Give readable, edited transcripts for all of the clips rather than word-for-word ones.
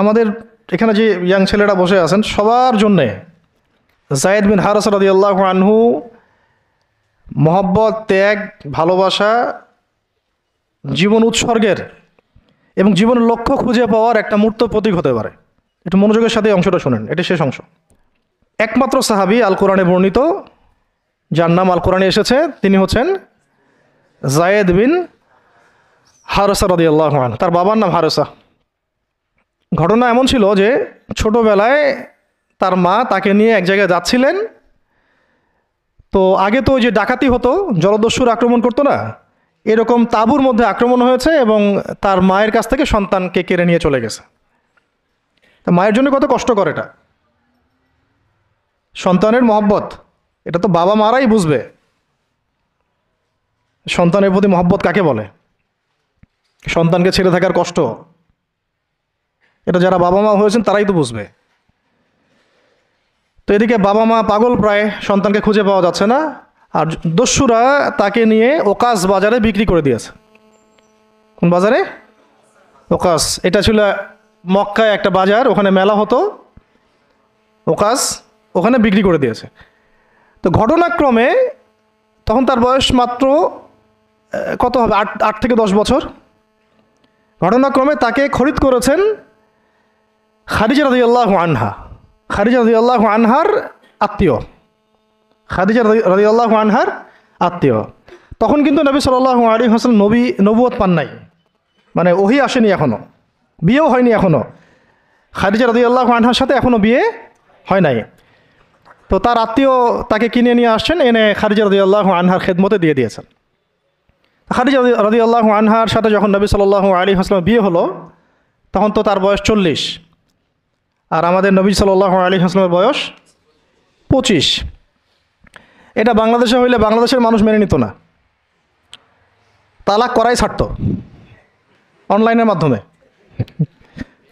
আমাদের এখানে যে ইয়াং ছেলেরা বসে আছেন সবার জন্যে যায়েদ বিন হারেসা রাদিয়াল্লাহু আনহু মহব্বত, ত্যাগ, ভালোবাসা, জীবন উৎসর্গের এবং জীবনের লক্ষ্য খুঁজে পাওয়ার একটা মূর্ত প্রতীক হতে পারে। একটু মনোযোগের সাথে অংশটা শোনেন, এটা শেষ অংশ। একমাত্র সাহাবী আল কোরআনে বর্ণিত যার নাম আল কোরআনে এসেছে তিনি হচ্ছেন যায়েদ বিন হারেসা রাদিয়াল্লাহু আনহু। তার বাবার নাম হারেসা। ঘটনা এমন ছিল যে ছোটবেলায় তার মা তাকে নিয়ে এক জায়গায় যাচ্ছিলেন। তো আগে তো ওই যে ডাকাতি হতো, জলদস্যুর আক্রমণ করতো না, এরকম তাঁবুর মধ্যে আক্রমণ হয়েছে এবং তার মায়ের কাছ থেকে সন্তানকে কেড়ে নিয়ে চলে গেছে। তা মায়ের জন্য কত কষ্টকর এটা। সন্তানের মহব্বত এটা তো বাবা মারাই বুঝবে, সন্তানের প্রতি মহব্বত কাকে বলে, সন্তানকে ছেড়ে থাকার কষ্ট, এটা যারা বাবা মা হয়েছেন তারাই তো বুঝবে। তো এদিকে বাবা মা পাগল প্রায়, সন্তানকে খুঁজে পাওয়া যাচ্ছে না, আর দস্যুরা তাকে নিয়ে ওকাস বাজারে বিক্রি করে দিয়েছে। কোন বাজারে? ওকাস। এটা ছিল মক্কায় একটা বাজার, ওখানে মেলা হতো, ওকাস, ওখানে বিক্রি করে দিয়েছে। তো ঘটনাক্রমে তখন তার বয়স মাত্র কত হবে, 8 থেকে 10 বছর। ঘটনাক্রমে তাকে খরিদ করেছেন খাদিজা রাদিয়াল্লাহু আনহা। খাদিজা রাদিয়াল্লাহু আনহার আত্মীয়, খাদিজা রাদিয়াল্লাহু আনহার আত্মীয়। তখন কিন্তু নবী সাল্লাল্লাহু আলাইহি ওয়াসাল্লাম নবুয়ত পান নাই, মানে ওহী আসেনি এখনও, বিয়েও হয়নি এখনও। খাদিজা রাদিয়াল্লাহু আনহার সাথে এখনও বিয়ে হয় নাই। তো তার আত্মীয় তাকে কিনে নিয়ে আসছেন, এনে খাদিজা রাদিয়াল্লাহু আনহার খেদমতে দিয়ে দিয়েছেন। খাদিজা রাদিয়াল্লাহু আনহার সাথে যখন নবী সাল্লাল্লাহু আলাইহি ওয়াসাল্লাম বিয়ে হলো তখন তো তার বয়স 40, আর আমাদের নবী সাল্লাল্লাহু আলাইহি ওয়াসাল্লামের বয়স 25। এটা বাংলাদেশে হইলে বাংলাদেশের মানুষ মেনে নিত না, তালাক করাই ছাড়ত অনলাইনের মাধ্যমে।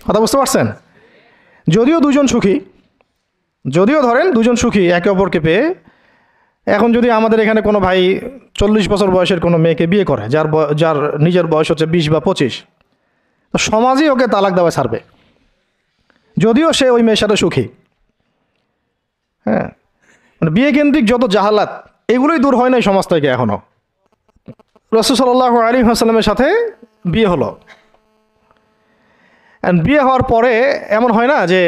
কথা বুঝতে পারছেন? যদিও দুজন সুখী, যদিও ধরেন দুজন সুখী একে অপরকে পেয়ে, এখন যদি আমাদের এখানে কোনো ভাই 40 বছর বয়সের কোনো মেয়েকে বিয়ে করে যার নিজের বয়স হচ্ছে 20 বা 25, তো সমাজই ওকে তালাক দেওয়া ছাড়বে, যদিও সে ওই মেয়ের সাথে সুখী। হ্যাঁ, মানে বিয়ে কেন্দ্রিক যত জাহালাত এগুলোই দূর হয় নাই সমাজ থেকে এখনও। রাসূল সাল্লাল্লাহু আলাইহি ওয়াসাল্লামের সাথে বিয়ে হলো, বিয়ে হওয়ার পরে এমন হয় না যে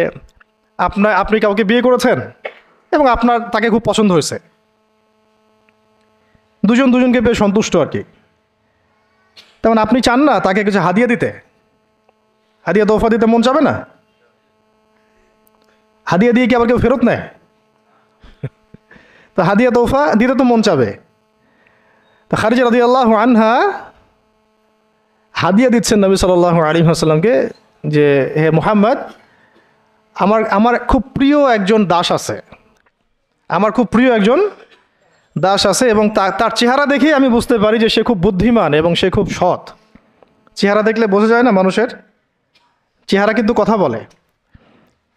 আপনি কাউকে বিয়ে করেছেন এবং তাকে খুব পছন্দ হয়েছে, দুজনকে পেয়ে সন্তুষ্ট আর কি, তেমন আপনি চান না তাকে কিছু হাদিয়া দিতে, হাদিয়া তোহফা দিতে মন চাবে না? হাদিয়া দিয়ে কি আবার কেউ ফেরত নেয়? তো হাদিয়া তোহফা দিতে তো মন চাবে। তো খাদিজা রাদিয়াল্লাহু আনহা হাদিয়া দিচ্ছেন নবী সাল্লাল্লাহু আলাইহি ওয়াসাল্লামকে যে হে মুহাম্মদ, আমার খুব প্রিয় একজন দাস আছে, আমার খুব প্রিয় একজন দাস আছে, এবং তার চেহারা দেখেই আমি বুঝতে পারি যে সে খুব বুদ্ধিমান এবং সে খুব সৎ। চেহারা দেখলে বোঝা যায় না মানুষের? চেহারা কিন্তু কথা বলে,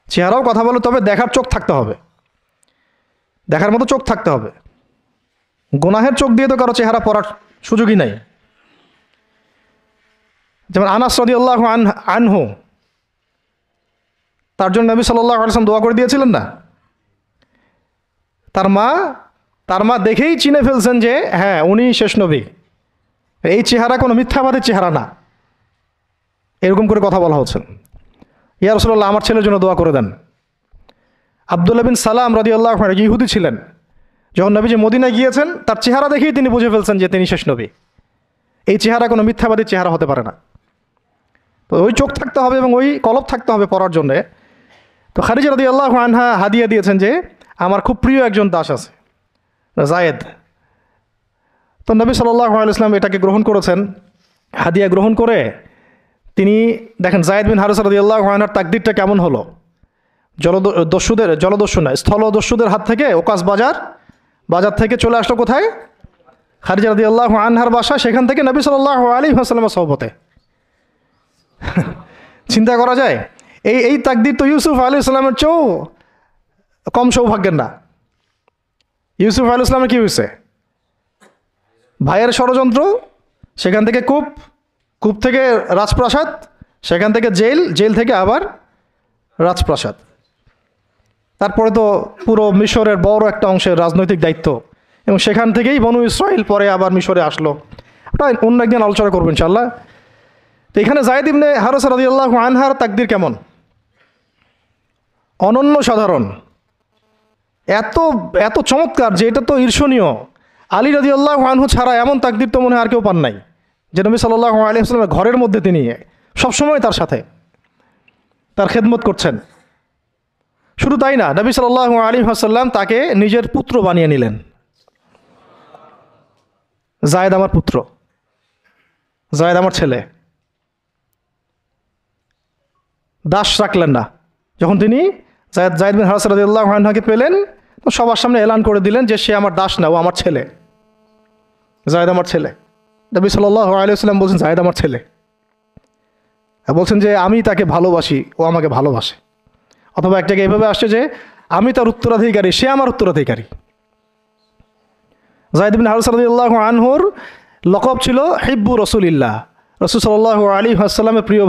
চেহারাও কথা বলে, তবে দেখার চোখ থাকতে হবে, দেখার মতো চোখ থাকতে হবে। গুনাহের চোখ দিয়ে তো কারো চেহারা পড়ার সুযোগই নাই। যেমন আনাস রাদিয়াল্লাহু আনহু, তার জন্য নবী সাল্লাল্লাহু আলাইহি ওয়াসাল্লাম দোয়া করে দিয়েছিলেন না? তার মা দেখেই চিনে ফেলছেন যে হ্যাঁ উনি শেষ নবী, এই চেহারা কোনো মিথ্যাবাদীর চেহারা না, এরকম করে কথা বলা হচ্ছে। ইয়া রাসূলুল্লাহ, আমার ছেলের জন্য দোয়া করে দেন। আব্দুল্লাহ বিন সালাম রাদিয়াল্লাহু আনহু ইহুদি ছিলেন, যখন নবীজি মদিনায় গিয়েছেন তার চেহারা দেখেই তিনি বুঝে ফেলছেন যে তিনি শেষ নবী, এই চেহারা কোনো মিথ্যাবাদীর চেহারা হতে পারে না। তো ওই চোখ থাকতে হবে এবং ওই কলব থাকতে হবে পড়ার জন্যে। তো খাদিজা রাদিয়াল্লাহু আনহা হাদিয়া দিয়েছেন যে আমার খুব প্রিয় একজন দাস আছে যায়েদ। তো নবী সাল্লাল্লাহু আলাইহি ওয়াসাল্লাম এটাকে গ্রহণ করেছেন, হাদিয়া গ্রহণ করে তিনি দেখেন যায়েদ বিন হারেসা রাদিয়াল্লাহু আনহুর তাকদীরটা কেমন হলো। স্থলদস্যুদের হাত থেকে ওকাস বাজার থেকে চলে আসলো কোথায়? খাদিজা রাদিয়াল্লাহু আনহার বাসা, সেখান থেকে নবী সাল্লাল্লাহু আলাইহি ওয়াসাল্লামের সোহবতে। চিন্তা করা যায়? এই তাকদীর তো ইউসুফ আলাইহিস সালামের চেয়েও কম সৌভাগ্যের না। ইউসুফ আলাইহিস সালামের কী হয়েছে? ভাইয়ের ষড়যন্ত্র, সেখান থেকে কূপ থেকে রাজপ্রাসাদ, সেখান থেকে জেল থেকে আবার রাজপ্রাসাদ। তারপরে তো পুরো মিশরের বড় একটা অংশের রাজনৈতিক দায়িত্ব, এবং সেখান থেকেই বনু ইসরাইল পরে আবার মিশরে আসলো। ওটা অন্য একদিন আলোচনা করবো ইনশাআল্লাহ। তো এখানে যায়েদ ইবনে হারেসা রাদিয়াল্লাহু আনহার তাকদীর কেমন? অনন্য সাধারণ, এত এত চমৎকার যে এটা তো ঈর্ষণীয়। আলী রাদিয়াল্লাহু আনহু ছাড়া এমন তাকদীর তো মনে হয় আর কেউ পান নাই, যে নবী সাল্লাল্লাহু আলাইহি ওয়াসাল্লামের ঘরের মধ্যে তিনি সবসময় তার সাথে তার খেদমত করছেন। শুধু তাই না, নবী সাল্লাল্লাহু আলাইহি ওয়াসাল্লাম তাকে নিজের পুত্র বানিয়ে নিলেন। যায়েদ আমার পুত্র, যায়েদ আমার ছেলে। দাস রাখলেন না। যখন তিনি যায়েদ বিন হারেসা রাদিয়াল্লাহু আনহুকে পেলেন, তো সবার সামনে এলান করে দিলেন যে সে আমার দাস না, ও আমার ছেলে, যায়েদ আমার ছেলে। নবী সাল্লাল্লাহু আলাইহি ওয়াসাল্লাম বলছেন যায়েদ আমার ছেলে, বলছেন যে আমি তাকে ভালোবাসি, ও আমাকে ভালোবাসে। অথবা এক জায়গায় এভাবে আসছে যে আমি তার উত্তরাধিকারী, সে আমার উত্তরাধিকারী। যায়েদ বিন হারেসা রাদিয়াল্লাহু আনহুর লকব ছিল হিব্বু রাসূলিল্লাহ, রাসূল সাল্লাল্লাহু আলাইহি ওয়াসাল্লামের প্রিয়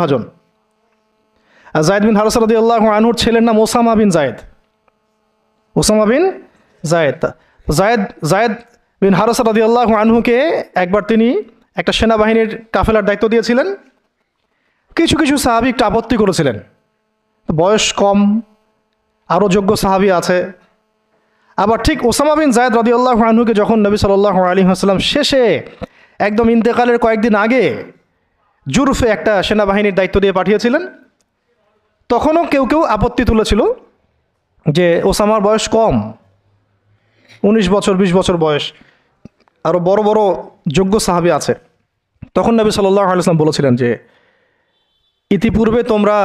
ভাজন। আর যায়েদ বিন হারেসা রাদিয়াল্লাহু আনহুর ছেলের নাম ওসামা বিন যায়েদ। যায়েদ বিন হারেসা রাদিয়াল্লাহু আনহুকে একবার তিনি একটা সেনাবাহিনীর কাফেলার দায়িত্ব দিয়েছিলেন। কিছু কিছু সাহাবী একটু আপত্তি করেছিলেন, বয়স কম, আরও যোগ্য সাহাবী আছে। আবার ঠিক ওসামা বিন যায়েদ রাদিয়াল্লাহু আনহুকে যখন নবী সাল্লাল্লাহু আলাইহি ওয়াসাল্লাম শেষে একদম ইন্তেকালের কয়েকদিন আগে জুরফে একটা সেনাবাহিনীর দায়িত্ব দিয়ে পাঠিয়েছিলেন, তখনও কেউ কেউ আপত্তি তুলেছিল যে ওসামার বয়স কম, 19 বছর 20 বছর বয়স, আরও বড় বড় যোগ্য সাহাবী আছে। তখন নবী সাল্লাল্লাহু আলাইহি ওয়াসাল্লাম বলেছিলেন যে ইতিপূর্বে তোমরা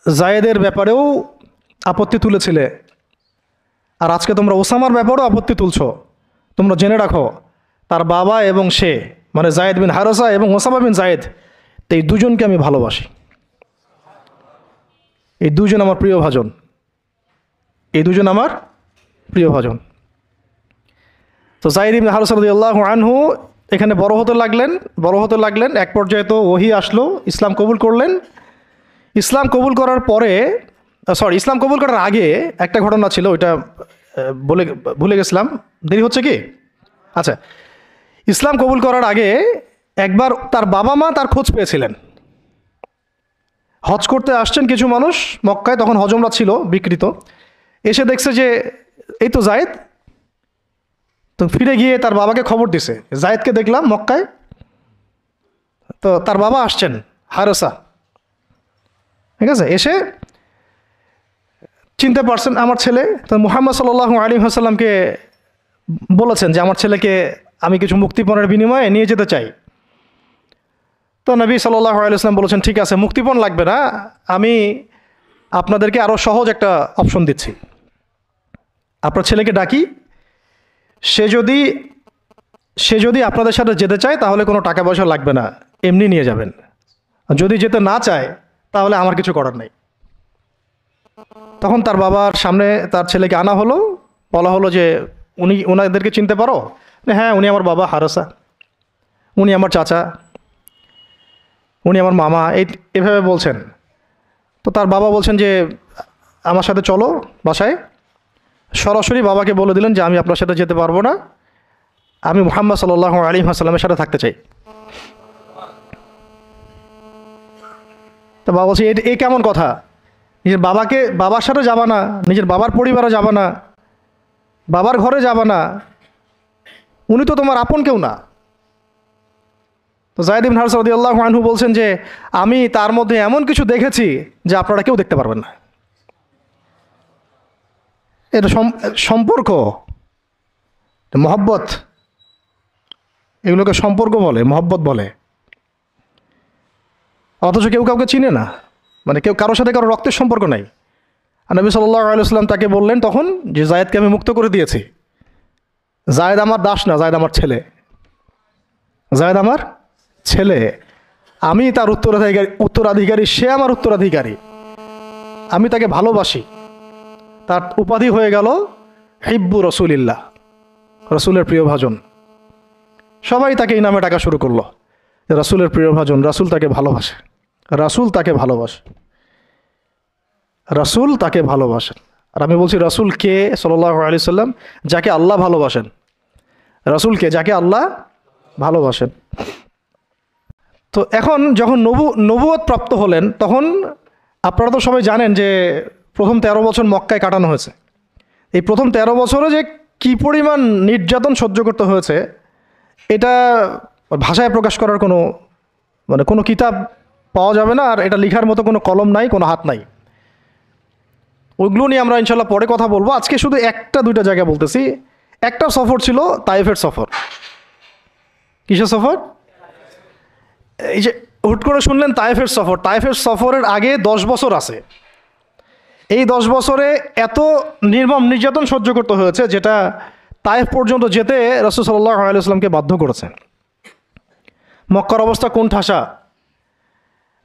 যায়েদের ব্যাপারেও আপত্তি তুলেছিলে, আর আজকে তোমরা ওসামার ব্যাপারেও আপত্তি তুলছো। তোমরা জেনে রাখো, তার বাবা এবং সে, মানে যায়েদ বিন হারেসা এবং ওসামা বিন যায়েদ, এই দুজনকে আমি ভালোবাসি। এই দুজন আমার প্রিয় ভাজন, এই দুজন আমার প্রিয় ভাজন। তো যায়েদ ইবনে হারেসা রাদিয়াল্লাহু আনহু এখানে বড় হতে লাগলেন। এক পর্যায়ে তো ওহী আসলো, ইসলাম কবুল করলেন। ইসলাম কবুল করার আগে একটা ঘটনা ছিল, ওইটা ভুলে গেছিলাম, দেরি হচ্ছে কি? আচ্ছা, ইসলাম কবুল করার আগে একবার তার বাবা মা তার খোঁজ পেয়েছিলেন। হজ করতে আসছেন কিছু মানুষ মক্কায়, তখন হজ উমরা ছিল বিকৃত। এসে দেখছে যে এই তো যায়েদ, তো ফিরে গিয়ে তার বাবাকে খবর দিছে, যায়েদকে দেখলাম মক্কায়। তো তার বাবা আসছেন হারেসা, ঠিক আছে, এসে চিনতে পারছেন আমার ছেলে। তো মুহাম্মদ সাল্লাল্লাহু আলাইহি ওয়াসাল্লামকে বলেছেন যে আমার ছেলেকে আমি কিছু মুক্তিপণের বিনিময়ে নিয়ে যেতে চাই। তো নবী সাল্লাল্লাহু আলাইহি ওয়াসাল্লাম বলেছেন ঠিক আছে, মুক্তিপণ লাগবে না, আমি আপনাদেরকে আরও সহজ একটা অপশন দিচ্ছি। আপনার ছেলেকে ডাকি, সে যদি আপনাদের সাথে যেতে চায় তাহলে কোনো টাকা পয়সা লাগবে না, এমনি নিয়ে যাবেন। যদি যেতে না চায় তাহলে আমার কিছু করার নেই। তখন তার বাবার সামনে তার ছেলেকে আনা হলো, বলা হলো যে ওনাদেরকে চিনতে পারো? হ্যাঁ, উনি আমার বাবা হারেসা, উনি আমার চাচা, উনি আমার মামা, এভাবে বলছেন। তো তার বাবা বলছেন যে আমার সাথে চলো বাসায়। সরাসরি বাবাকে বলে দিলেন যে আমি আপনার সাথে যেতে পারবো না, আমি মুহাম্মদ সাল্লাল্লাহু আলাইহি ওয়াসাল্লামের সাথে থাকতে চাই। তো বাবা বলছে এই কেমন কথা? নিজের বাবার সাথে যাবা না, নিজের বাবার পরিবারে যাবা না, বাবার ঘরে যাবা না, উনি তো তোমার আপন কেউ না। তো যায়েদ ইবনে হারেসা রাদিয়াল্লাহু আনহু বলছেন যে আমি তার মধ্যে এমন কিছু দেখেছি যে আপনারা কেউ দেখতে পারবেন না। এটা সম্পর্ক, মহব্বত, এগুলোকে সম্পর্ক বলে, মহব্বত বলে। অথচ কেউ কাউকে চিনে না, মানে কেউ কারোর সাথে কারো রক্তের সম্পর্ক নাই। আর নবী সাল্লাল্লাহু আলাইহি ওয়াসাল্লাম তাকে বললেন তখন যে যায়েদকে আমি মুক্ত করে দিয়েছি, যায়েদ আমার দাস না, যায়েদ আমার ছেলে, যায়েদ আমার ছেলে, আমি তার উত্তরাধিকারী, সে আমার উত্তরাধিকারী, আমি তাকে ভালোবাসি। তার উপাধি হয়ে গেল হিব্বু রাসূলিল্লাহ, রাসূলের প্রিয় ভাজন। সবাই তাকে এই নামে ডাকা শুরু করলো, রাসূলের প্রিয় ভাজন, রাসূল তাকে ভালোবাসে। রাসূল তাকে ভালোবাসে, রাসূল তাকে ভালোবাসেন। আর আমি বলছি রাসূল কে সাল্লাল্লাহু আলাইহি সাল্লাম, যাকে আল্লাহ ভালোবাসেন। রাসূল কে, যাকে আল্লাহ ভালোবাসেন। তো এখন যখন নবুয়ত প্রাপ্ত হলেন, তখন আপনারা তো সবাই জানেন যে প্রথম 13 বছর মক্কায় কাটানো হয়েছে। এই প্রথম 13 বছরে যে কি পরিমাণ নির্যাতন সহ্য করতে হয়েছে, এটা ভাষায় প্রকাশ করার কোনো কিতাব পাওয়া যাবে না। আর এটা লেখার মতো কোনো কলম নাই, কোনো হাত নাই। ওইগুলো নিয়ে আমরা ইনশাল্লাহ পরে কথা বলবো। আজকে শুধু একটা দুইটা জায়গা বলতেছি। একটা সফর ছিল তায়েফের সফর। কিসের সফর? এই যে হুট করে শুনলেন তায়েফের সফর। তায়েফের সফরের আগে 10 বছর আছে। এই 10 বছরে এত নির্মম নির্যাতন সহ্য করতে হয়েছে, যেটা তায়েফ পর্যন্ত যেতে রাসূল সাল্লাল্লাহু আলাইহি ওয়াসাল্লামকে বাধ্য করেছে। মক্কার অবস্থা কোন ঠাসা,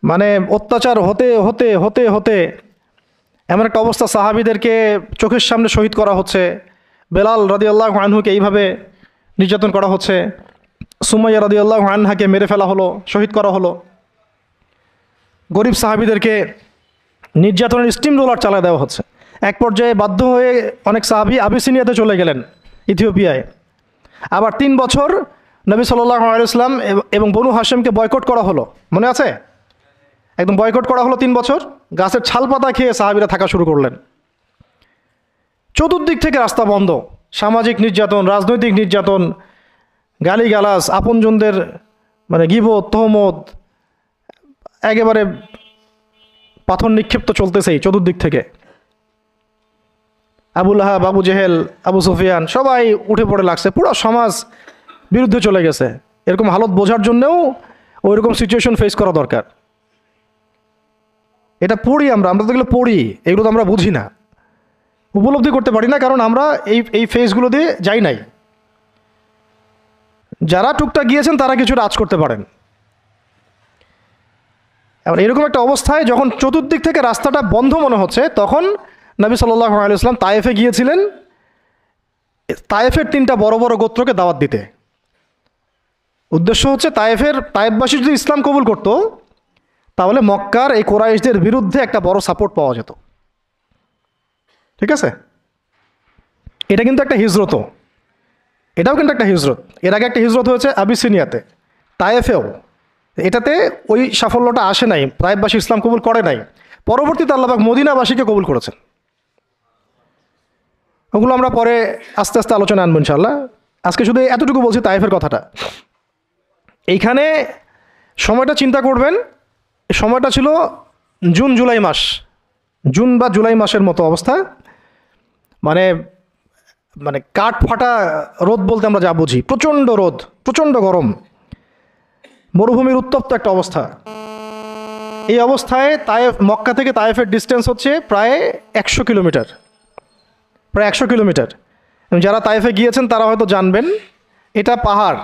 মানে অত্যাচার হতে হতে হতে হতে এমন একটা অবস্থা, সাহাবীদেরকে চোখের সামনে শহীদ করা হচ্ছে। বেলাল রাদিয়াল্লাহু আনহুকে এইভাবে নির্যাতন করা হচ্ছে। সুমাইয়া রাদিয়াল্লাহু আনহাকে মেরে ফেলা হলো, শহীদ করা হলো। গরিব সাহাবীদেরকে নির্যাতনের স্টিম রোলার চালা দেওয়া হচ্ছে। এক পর্যায়ে বাধ্য হয়ে অনেক সাহাবী আবিসিনিয়াতে চলে গেলেন, ইথিওপিয়ায়। আবার 3 বছর নবী সাল্লাল্লাহু আলাইহি ওয়াসাল্লাম এবং বনু হাশেমকে বয়কট করা হলো, মনে আছে? একদম বয়কট করা হলো 3 বছর। গাছের ছাল পাতা খেয়ে সাহাবীরা থাকা শুরু করলেন। চতুর্দিক থেকে রাস্তা বন্ধ, সামাজিক নির্যাতন, রাজনৈতিক নির্যাতন, গালিগালাজ, আপনজনদের গীবত, তহমত, একেবারে পাথর নিক্ষিপ্ত চলতেছেই চতুর্দিক থেকে। আবু লাহাব, আবু জেহেল, আবু সুফিয়ান সবাই উঠে পড়ে লাগছে। পুরো সমাজ বিরুদ্ধে চলে গেছে। এরকম হালত বোঝার জন্যও ওইরকম সিচুয়েশন ফেস করা দরকার। এটা পড়ি আমরা তো এগুলো পড়ি, এগুলো তো আমরা বুঝি না, উপলব্ধি করতে পারি না, কারণ আমরা এই ফেজগুলো দিয়ে যাই নাই। যারা টুকটাক গিয়েছেন তারা কিছুটা আঁচ করতে পারেন। এবার এরকম একটা অবস্থায় যখন চতুর্দিক থেকে রাস্তাটা বন্ধ মনে হচ্ছে, তখন নবী সাল্লাল্লাহু আলাইহি ওয়াসাল্লাম তায়েফে গিয়েছিলেন তায়েফের 3টা বড় বড় গোত্রকে দাওয়াত দিতে। উদ্দেশ্য হচ্ছে তায়েফবাসী যদি ইসলাম কবুল করত, তাহলে মক্কার এই কুরাইশদের বিরুদ্ধে একটা বড় সাপোর্ট পাওয়া যেত। ঠিক আছে? এটা কিন্তু একটা হিজরতও, এটাও কিন্তু একটা হিজরত। এর আগে একটা হিজরত হয়েছে আবিসিনিয়াতে, তায়েফেও। এটাতে ওই সাফল্যটা আসে নাই, তায়েফবাসী ইসলাম কবুল করে নাই। পরবর্তীতে আল্লাহ পাক মদিনাবাসীকে কবুল করেছেন। ওগুলো আমরা পরে আস্তে আস্তে আলোচনা আনবো ইনশাআল্লাহ। আজকে শুধু এতটুকু বলছি তায়েফের কথাটা। এইখানে সময়টা চিন্তা করবেন, সময়টা ছিল জুন জুলাই মাস, জুন বা জুলাই মাসের মতো অবস্থা। মানে কাঠ ফাটা রোদ বলতে আমরা যা বুঝি, প্রচণ্ড রোদ, প্রচণ্ড গরম, মরুভূমির উত্তপ্ত একটা অবস্থা। এই অবস্থায় মক্কা থেকে তায়েফের ডিস্টেন্স হচ্ছে প্রায় 100 কিলোমিটার, প্রায় 100 কিলোমিটার। যারা তায়েফে গিয়েছেন তারা হয়তো জানবেন, এটা পাহাড়,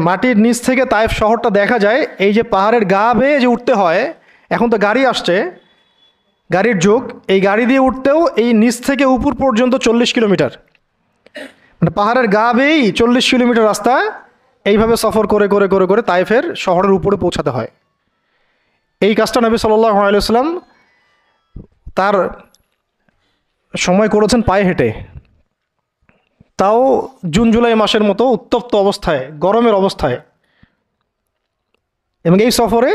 মাটির নিচ থেকে তায়েফ শহরটা দেখা যায়। এই যে পাহাড়ের গা বেয়ে যে উঠতে হয়, এখন তো গাড়ি আসছে, গাড়ির যুগ, এই গাড়ি দিয়ে উঠতেও এই নিচ থেকে উপর পর্যন্ত 40 কিলোমিটার, পাহাড়ের গা বেয়েই 40 কিলোমিটার রাস্তা এইভাবে সফর করে করে করে করে তায়েফের শহরের উপরে পৌঁছাতে হয়। এই কাজটা নবী সাল্লাল্লাহু আলাইহি ওয়াসাল্লাম তার সময় করেছেন পায়ে হেঁটে, তাও জুন জুলাই মাসের মতো উত্তপ্ত অবস্থায়, গরমের অবস্থায়। এবং এই সফরে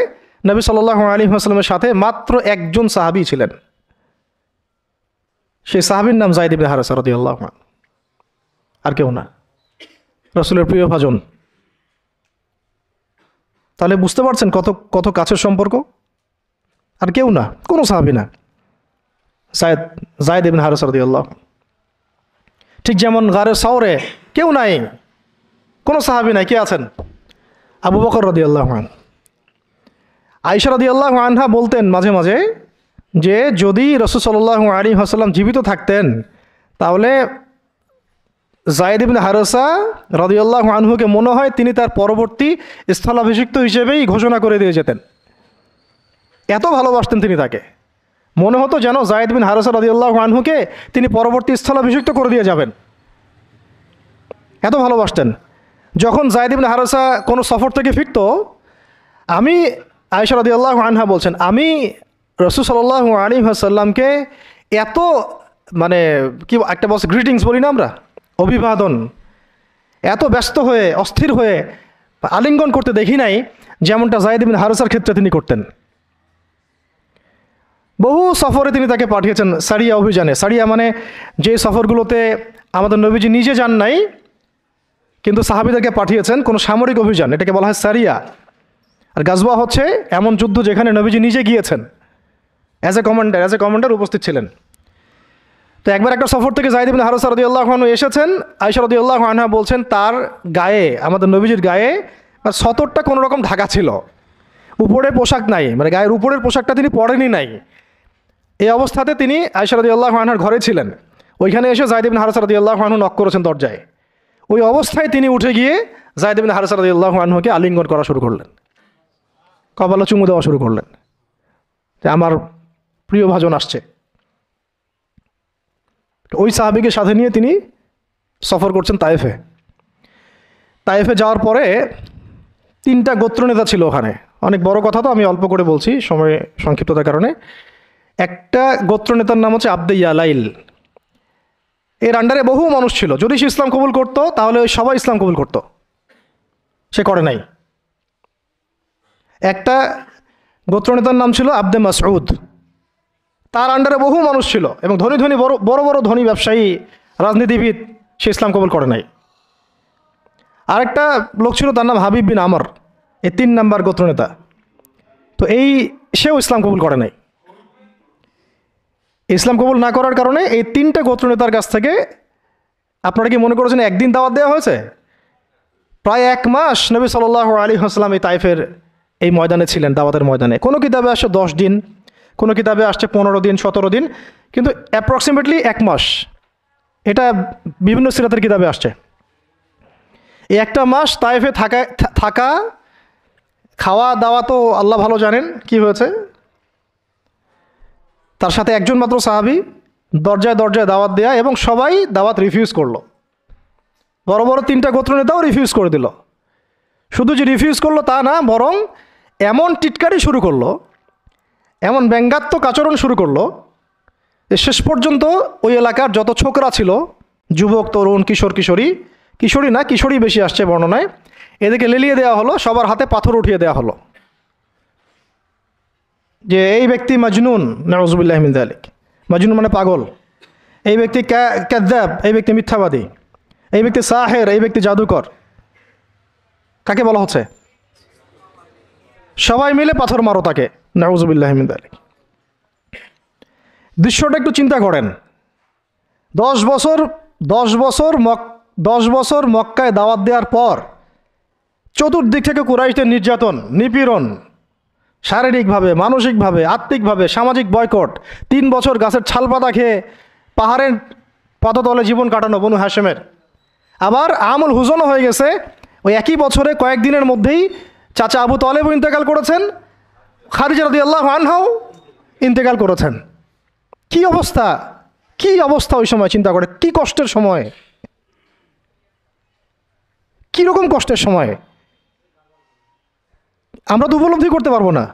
নবী সাল্লাল্লাহু আলাইহি ওয়াসাল্লামের সাথে মাত্র একজন সাহাবী ছিলেন। সেই সাহাবীর নাম যায়েদ ইবনে হারেসা রাদিয়াল্লাহু আনহু, আর কেউ না, রাসূলের প্রিয় ভাজন। তাহলে বুঝতে পারছেন কত কত কাছের সম্পর্ক। আর কেউ না, কোনো সাহাবী না, যায়েদ ইবনে হারেসা রাদিয়াল্লাহু। ঠিক যেমন গারে সাওরে কেউ নাই, কোনো সাহাবী নাই, কে আছেন? আবু বকর রাদিয়াল্লাহু আনহু। আয়েশা রাদিয়াল্লাহু আনহা বলতেন মাঝে মাঝে যে যদি রাসূল সাল্লাল্লাহু আলাইহি ওয়াসাল্লাম জীবিত থাকতেন, তাহলে যায়েদ ইবনে হারেসা রাদিয়াল্লাহু আনহুকে মনে হয় তিনি তার পরবর্তী স্থলাভিষিক্ত হিসেবেই ঘোষণা করে দিয়ে যেতেন। এত ভালোবাসতেন তিনি তাকে, মনে হতো যেন যায়েদ বিন হারেসা রাদিয়াল্লাহু আনহুকে তিনি পরবর্তী স্থলাভিষিক্ত করে দিয়ে যাবেন, এত ভালোবাসতেন। যখন যায়েদ ইবনে হারেসা কোনো সফর থেকে ফিরত, আমি আয়েশা রাদিয়াল্লাহু আনহা বলছেন, আমি রাসূল সাল্লাল্লাহু আলাইহি ওয়াসাল্লামকে এত মানে কি একটা বলছে গ্রিটিংস বলি না আমরা, অভিবাদন, এত ব্যস্ত হয়ে অস্থির হয়ে আলিঙ্গন করতে দেখি নাই যেমনটা যায়েদ ইবনে হারেসার ক্ষেত্রে তিনি করতেন। বহু সফরে তিনি তাকে পাঠিয়েছেন, সারিয়া অভিযানে। সারিয়া মানে যে সফরগুলোতে আমাদের নবীজি নিজে যান নাই কিন্তু সাহাবীদেরকে পাঠিয়েছেন, কোনো সামরিক অভিযান, এটাকে বলা হয় সারিয়া। আর গাজওয়া হচ্ছে এমন যুদ্ধ যেখানে নবীজি নিজে গিয়েছেন, অ্যাজ এ কমান্ডার উপস্থিত ছিলেন। তো একবার একটা সফর থেকে যায়েদ ইবনে হারেসা রাদিয়াল্লাহু আনহু এসেছেন। আয়েশা রাদিয়াল্লাহু আনহা বলছেন তার গায়ে, আমাদের নবীজির গায়ে সতরটা কোনো রকম ঢাকা ছিল, উপরে পোশাক নাই, মানে গায়ের উপরের পোশাকটা তিনি পরেনই নাই। এই অবস্থাতে তিনি আয়েশা রাদিয়াল্লাহু আনহার ঘরে ছিলেন। ওইখানে এসে যায়েদ ইবনে হারেসা রাদিয়াল্লাহু আনহু নক করেছেন দরজায়। ওই অবস্থায় তিনি উঠে গিয়ে যায়েদ ইবনে হারেসা রাদিয়াল্লাহু আনহুকে আলিঙ্গন করা শুরু করলেন, কপালে চুমু দেওয়া শুরু করলেন যে আমার প্রিয় ভাজন আসছে। ওই সাহাবীকে সাথে নিয়ে তিনি সফর করছেন তায়েফে। তায়েফে যাওয়ার পরে 3টা গোত্রনেতা ছিল ওখানে। অনেক বড় কথা, তো আমি অল্প করে বলছি সময় সংক্ষিপ্ততার কারণে। একটা গোত্রনেতার নাম হচ্ছে আবদে ইয়ালাইল। এর আন্ডারে বহু মানুষ ছিল। যদি সে ইসলাম কবুল করতো তাহলে ওই সবাই ইসলাম কবুল করতো, সে করে নাই। একটা গোত্রনেতার নাম ছিল আবদে মাসউদ। তার আন্ডারে বহু মানুষ ছিল এবং ধনী ধনী বড় বড় ধনী ব্যবসায়ী, রাজনীতিবিদ, সে ইসলাম কবুল করে নাই। আরেকটা লোক ছিল, তার নাম হাবিব বিন আমর, এই 3 নাম্বার গোত্রনেতা। তো সেও ইসলাম কবুল করে নাই। ইসলাম কবুল না করার কারণে এই 3টা গোত্রনেতার কাছ থেকে, আপনারা কি মনে করেছেন একদিন দাওয়াত দেওয়া হয়েছে? প্রায় 1 মাস নবী সাল্লাল্লাহু আলাইহি ওয়াসাল্লাম এই তাইফের এই ময়দানে ছিলেন, দাওয়াতের ময়দানে। কোনো কিতাবে আসছে 10 দিন, কোনো কিতাবে আসছে 15 দিন, 17 দিন, কিন্তু অ্যাপ্রক্সিমেটলি 1 মাস। এটা বিভিন্ন সিরাতের কিতাবে আসছে। এই 1টা মাস তাইফে থাকা, খাওয়া দাওয়া তো আল্লাহ ভালো জানেন কি হয়েছে। তার সাথে একজন মাত্র সাহাবী, দরজায় দরজায় দাওয়াত দেয়া, এবং সবাই দাওয়াত রিফিউজ করলো। বড় বড় 3টা গোত্রনেতাও রিফিউজ করে দিল। শুধু যে রিফিউজ করলো তা না, বরং এমন টিটকারি শুরু করলো, এমন ব্যঙ্গাত্মক আচরণ শুরু করলো যে শেষ পর্যন্ত ওই এলাকার যত ছোকরা ছিল, যুবক, তরুণ, কিশোরী বেশি আসছে বর্ণনায়, এদেরকে লেলিয়ে দেওয়া হলো, সবার হাতে পাথর উঠিয়ে দেওয়া হলো যে এই ব্যক্তি মাজনুন, নাউযুবিল্লাহি মিন যালিক। মাজনুন মানে পাগল, এই ব্যক্তি কাযযাব, এই ব্যক্তি মিথ্যাবাদী, এই ব্যক্তি সাহের, এই ব্যক্তি জাদুকর। কাকে বলা হচ্ছে? সবাই মিলে পাথর মারো তাকে, নাউযুবিল্লাহি মিন যালিক। দৃশ্যটা একটু চিন্তা করেন। 10 বছর মক্কায় দাওয়াত দেওয়ার পর চতুর্দিক থেকে কুরাইশদের নির্যাতন, নিপীড়ন, শারীরিকভাবে, মানসিকভাবে, আত্মিকভাবে, সামাজিক বয়কট, 3 বছর গাছের ছালপাতা খেয়ে পাহাড়ের পদতলে জীবন কাটানো বনু হাশেমের। আবার আমুল হুজনও হয়ে গেছে। ওই একই বছরে কয়েকদিনের মধ্যেই চাচা আবু তালেবও ইন্তেকাল করেছেন, খাদিজা রাদিয়াল্লাহু আনহাও ইন্তেকাল করেছেন। কি অবস্থা ওই সময় চিন্তা করে, কি কষ্টের সময়, কীরকম কষ্টের সময় আমরা তো উপলব্ধি করতে পারবো না।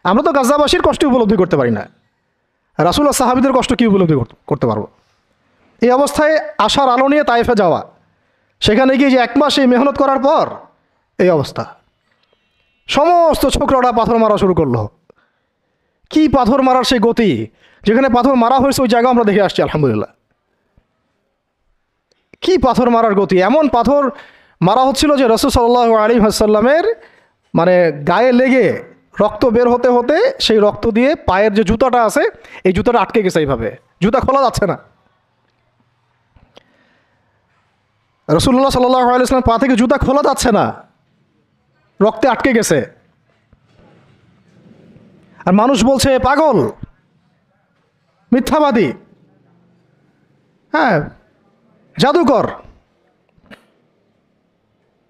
আমরা তো গাজাবাসীর কষ্ট উপলব্ধি করতে পারি না, রাসূল আর সাহাবীদের কষ্ট কি উপলব্ধি করতে পারবো? এই অবস্থায় আশার আলো নিয়ে তায়েফে যাওয়া, সেখানে গিয়ে যে 1 মাস এই মেহনত করার পর এই অবস্থা, সমস্ত ছোকরারা পাথর মারা শুরু করলো। কি পাথর মারার সেই গতি, যেখানে পাথর মারা হয়েছে ওই জায়গা আমরা দেখে আসছি আলহামদুলিল্লাহ। কি পাথর মারার গতি! এমন পাথর মারা হচ্ছিল যে রাসূল সাল্লাল্লাহু আলাইহি ওয়াসাল্লামের মানে গায়ে লেগে রক্ত বের হতে হতে সেই রক্ত দিয়ে পায়ের যে জুতাটা আছে এই জুতাটা আটকে গেছে, এইভাবে জুতা খোলা যাচ্ছে না। রাসূলুল্লাহ সাল্লাল্লাহু আলাইহি ওয়াসাল্লাম পা থেকে জুতা খোলা যাচ্ছে না, রক্তে আটকে গেছে। আর মানুষ বলছে পাগল, মিথ্যাবাদী, হ্যাঁ, জাদুকর,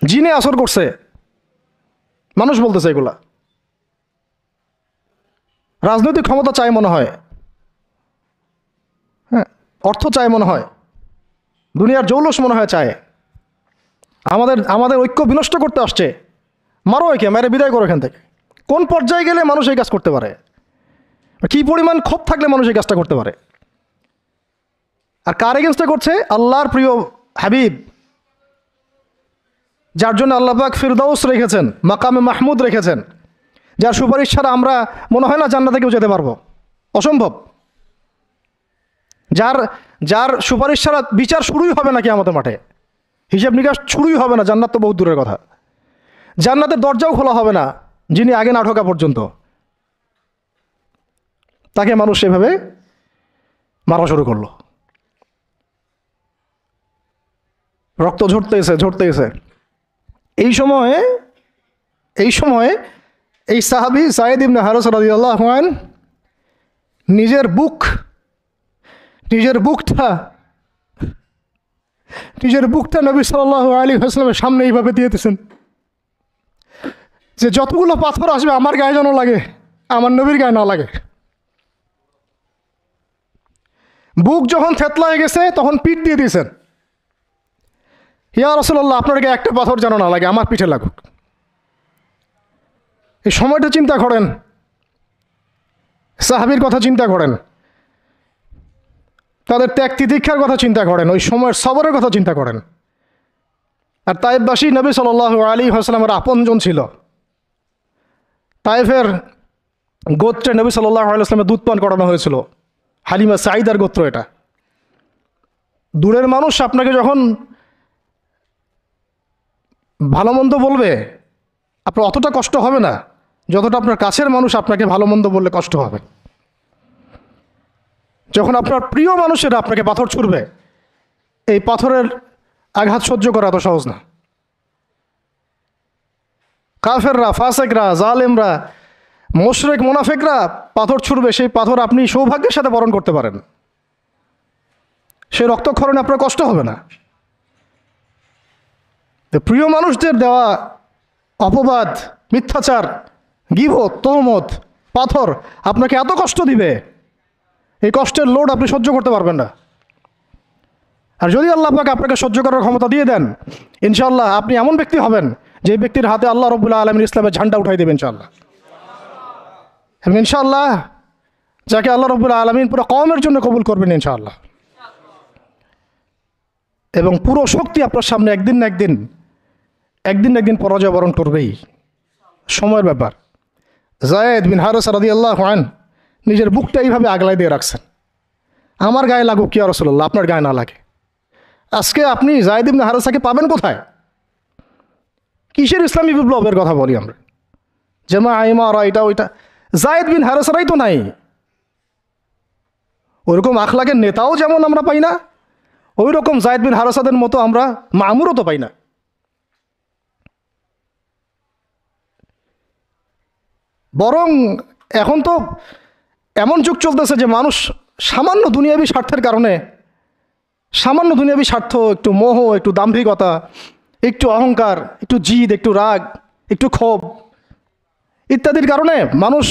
জিনে আসর করছে, মানুষ বলতেছে এগুলা। রাজনৈতিক ক্ষমতা চাই মনে হয়, হ্যাঁ, অর্থ চাই মনে হয়, দুনিয়ার জৌলস মনে হয় চায়, আমাদের ঐক্য বিনষ্ট করতে আসছে। মারো একে, মেরে বিদায় করো এখান থেকে, কোন পর্যায়ে গেলে মানুষ এই কাজ করতে পারে, কি পরিমাণ ক্ষোভ থাকলে মানুষ এই কাজটা করতে পারে। আর কার এগেনস্টে করছে? আল্লাহর প্রিয় হাবিব, যার জন্য আল্লাহ পাক ফিরদাউস রেখেছেন, মাকামে মাহমুদ রেখেছেন, যার সুপারিশ ছাড়া আমরা মনে হয় না জান্নাতে কেউ যেতে পারবো, অসম্ভব। যার সুপারিশ ছাড়া বিচার শুরুই হবে না কিয়ামতের মাঠে, হিসাব নিকাশ শুরুই হবে না, জান্নাত তো বহু দূরের কথা। জান্নাতের দরজাও খোলা হবে না যিনি আগে না ঢোকা পর্যন্ত, তাকে মানুষ সেভাবে মারা শুরু করলো। রক্ত ঝরতেছে। এই সময়ে এই সাহাবী যায়েদ ইবনে হারেসা রাদিয়াল্লাহু আনহু নিজের বুকটা নবী সাল্লাল্লাহু আলাইহি ওয়াসাল্লামের সামনে এইভাবে দিয়েছেন যে যতগুলো পাথর আসবে আমার গায়ে যেন লাগে, আমার নবীর গায়ে না লাগে। বুক যখন থেতলায় গেছে তখন পিঠ দিয়ে দিয়েছেন, ইয়া রাসূলুল্লাহ আপনার গায়ে একটা পাথর যেন না লাগে, আমার পিঠে লাগুক। এই সময়টা চিন্তা করেন, সাহাবীর কথা চিন্তা করেন, তাদের ত্যাগ তিতিক্ষার কথা চিন্তা করেন, ওই সময়ের সবরের কথা চিন্তা করেন। আর তায়েফবাসী নবী সাল্লাল্লাহু আলাইহি ওয়াসাল্লামের আপনজন ছিল। তায়েফের গোত্রে নবী সাল্লাল্লাহু আলাইহি ওয়াসাল্লামের দুধ পান করানো হয়েছিল, হালিমা সাঈদার গোত্র এটা। দূরের মানুষ আপনাকে যখন ভালো মন্দ বলবে আপনার অতটা কষ্ট হবে না যতটা আপনার কাছের মানুষ আপনাকে ভালো মন্দ বললে কষ্ট হবে। যখন আপনার প্রিয় মানুষেরা আপনাকে পাথর ছুঁড়বে, এই পাথরের আঘাত সহ্য করা এত সহজ না। কাফেররা, ফাসেকরা, জালেমরা, মুশরিক, মুনাফিকরা পাথর ছুঁড়বে, সেই পাথর আপনি সৌভাগ্যের সাথে বরণ করতে পারেন, সেই রক্তক্ষরণে আপনার কষ্ট হবে না। প্রিয় মানুষদের দেওয়া অপবাদ, মিথ্যাচার, গীবত, তহমত, পাথর আপনাকে এত কষ্ট দিবে, এই কষ্টের লোড আপনি সহ্য করতে পারবেন না। আর যদি আল্লাহ পাক আপনাকে সহ্য করার ক্ষমতা দিয়ে দেন, ইনশাআল্লাহ আপনি এমন ব্যক্তি হবেন যে ব্যক্তির হাতে আল্লাহ রাব্বুল আলামিন ইসলামের ঝান্ডা উঠাই দেবেন ইনশাআল্লাহ। এবং ইনশাআল্লাহ যাকে আল্লাহ রাব্বুল আলামিন পুরো কওমের জন্য কবুল করবেন ইনশাআল্লাহ। এবং পুরো শক্তি আপনার সামনে একদিন না একদিন পরাজয় বরণ করবেই, সময়ের ব্যাপার। যায়েদ বিন হারেসা রাদিয়াল্লাহু আনহু নিজের বুকটা এইভাবে আগলায় দিয়ে রাখছেন, আমার গায়ে লাগুক ইয়া রাসূলুল্লাহ, আপনার গায়ে না লাগে। আজকে আপনি যায়েদ ইবনে হারেসাকে পাবেন কোথায়? কিসের ইসলামী বিপ্লবের কথা বলি আমরা? জামা ইমারা এটা ওইটা, যায়েদ বিন হারেসারাই তো নাই। ওইরকম আখলাকের নেতাও যেমন আমরা পাই না, ওই রকম যায়েদ বিন হারেসাদের মতো আমরা মামুরও তো পাই না। বরং এখন তো এমন যুগ চলতেছে যে মানুষ সামান্য দুনিয়াবী স্বার্থের কারণে, সামান্য দুনিয়াবী স্বার্থ, একটু মোহ, একটু দাম্ভিকতা, একটু অহংকার, একটু জিদ, একটু রাগ, একটু ক্ষোভ ইত্যাদির কারণে মানুষ,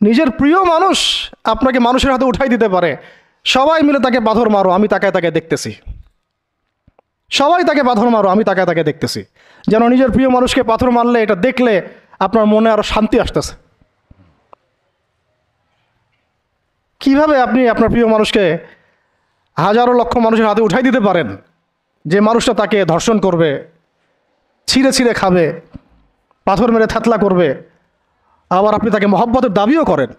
নিজের প্রিয় মানুষ আপনাকে মানুষের হাতে উঠাই দিতে পারে। সবাই মিলে তাকে পাথর মারো, আমি তাকায় দেখতেছি। সবাই তাকে পাথর মারো, আমি তাকায় দেখতেছি। যেন নিজের প্রিয় মানুষকে পাথর মারলে এটা দেখলে আপনার মনে আরো শান্তি আসতেছে। কিভাবে আপনি আপনার প্রিয় মানুষকে হাজারো লক্ষ মানুষের হাতে উঠাই দিতে পারেন, যে মানুষটা তাকে ধর্ষণ করবে, ছিঁড়ে খাবে, পাথর মেরে থাতলা করবে, আবার আপনি তাকে মহব্বতের দাবিও করেন?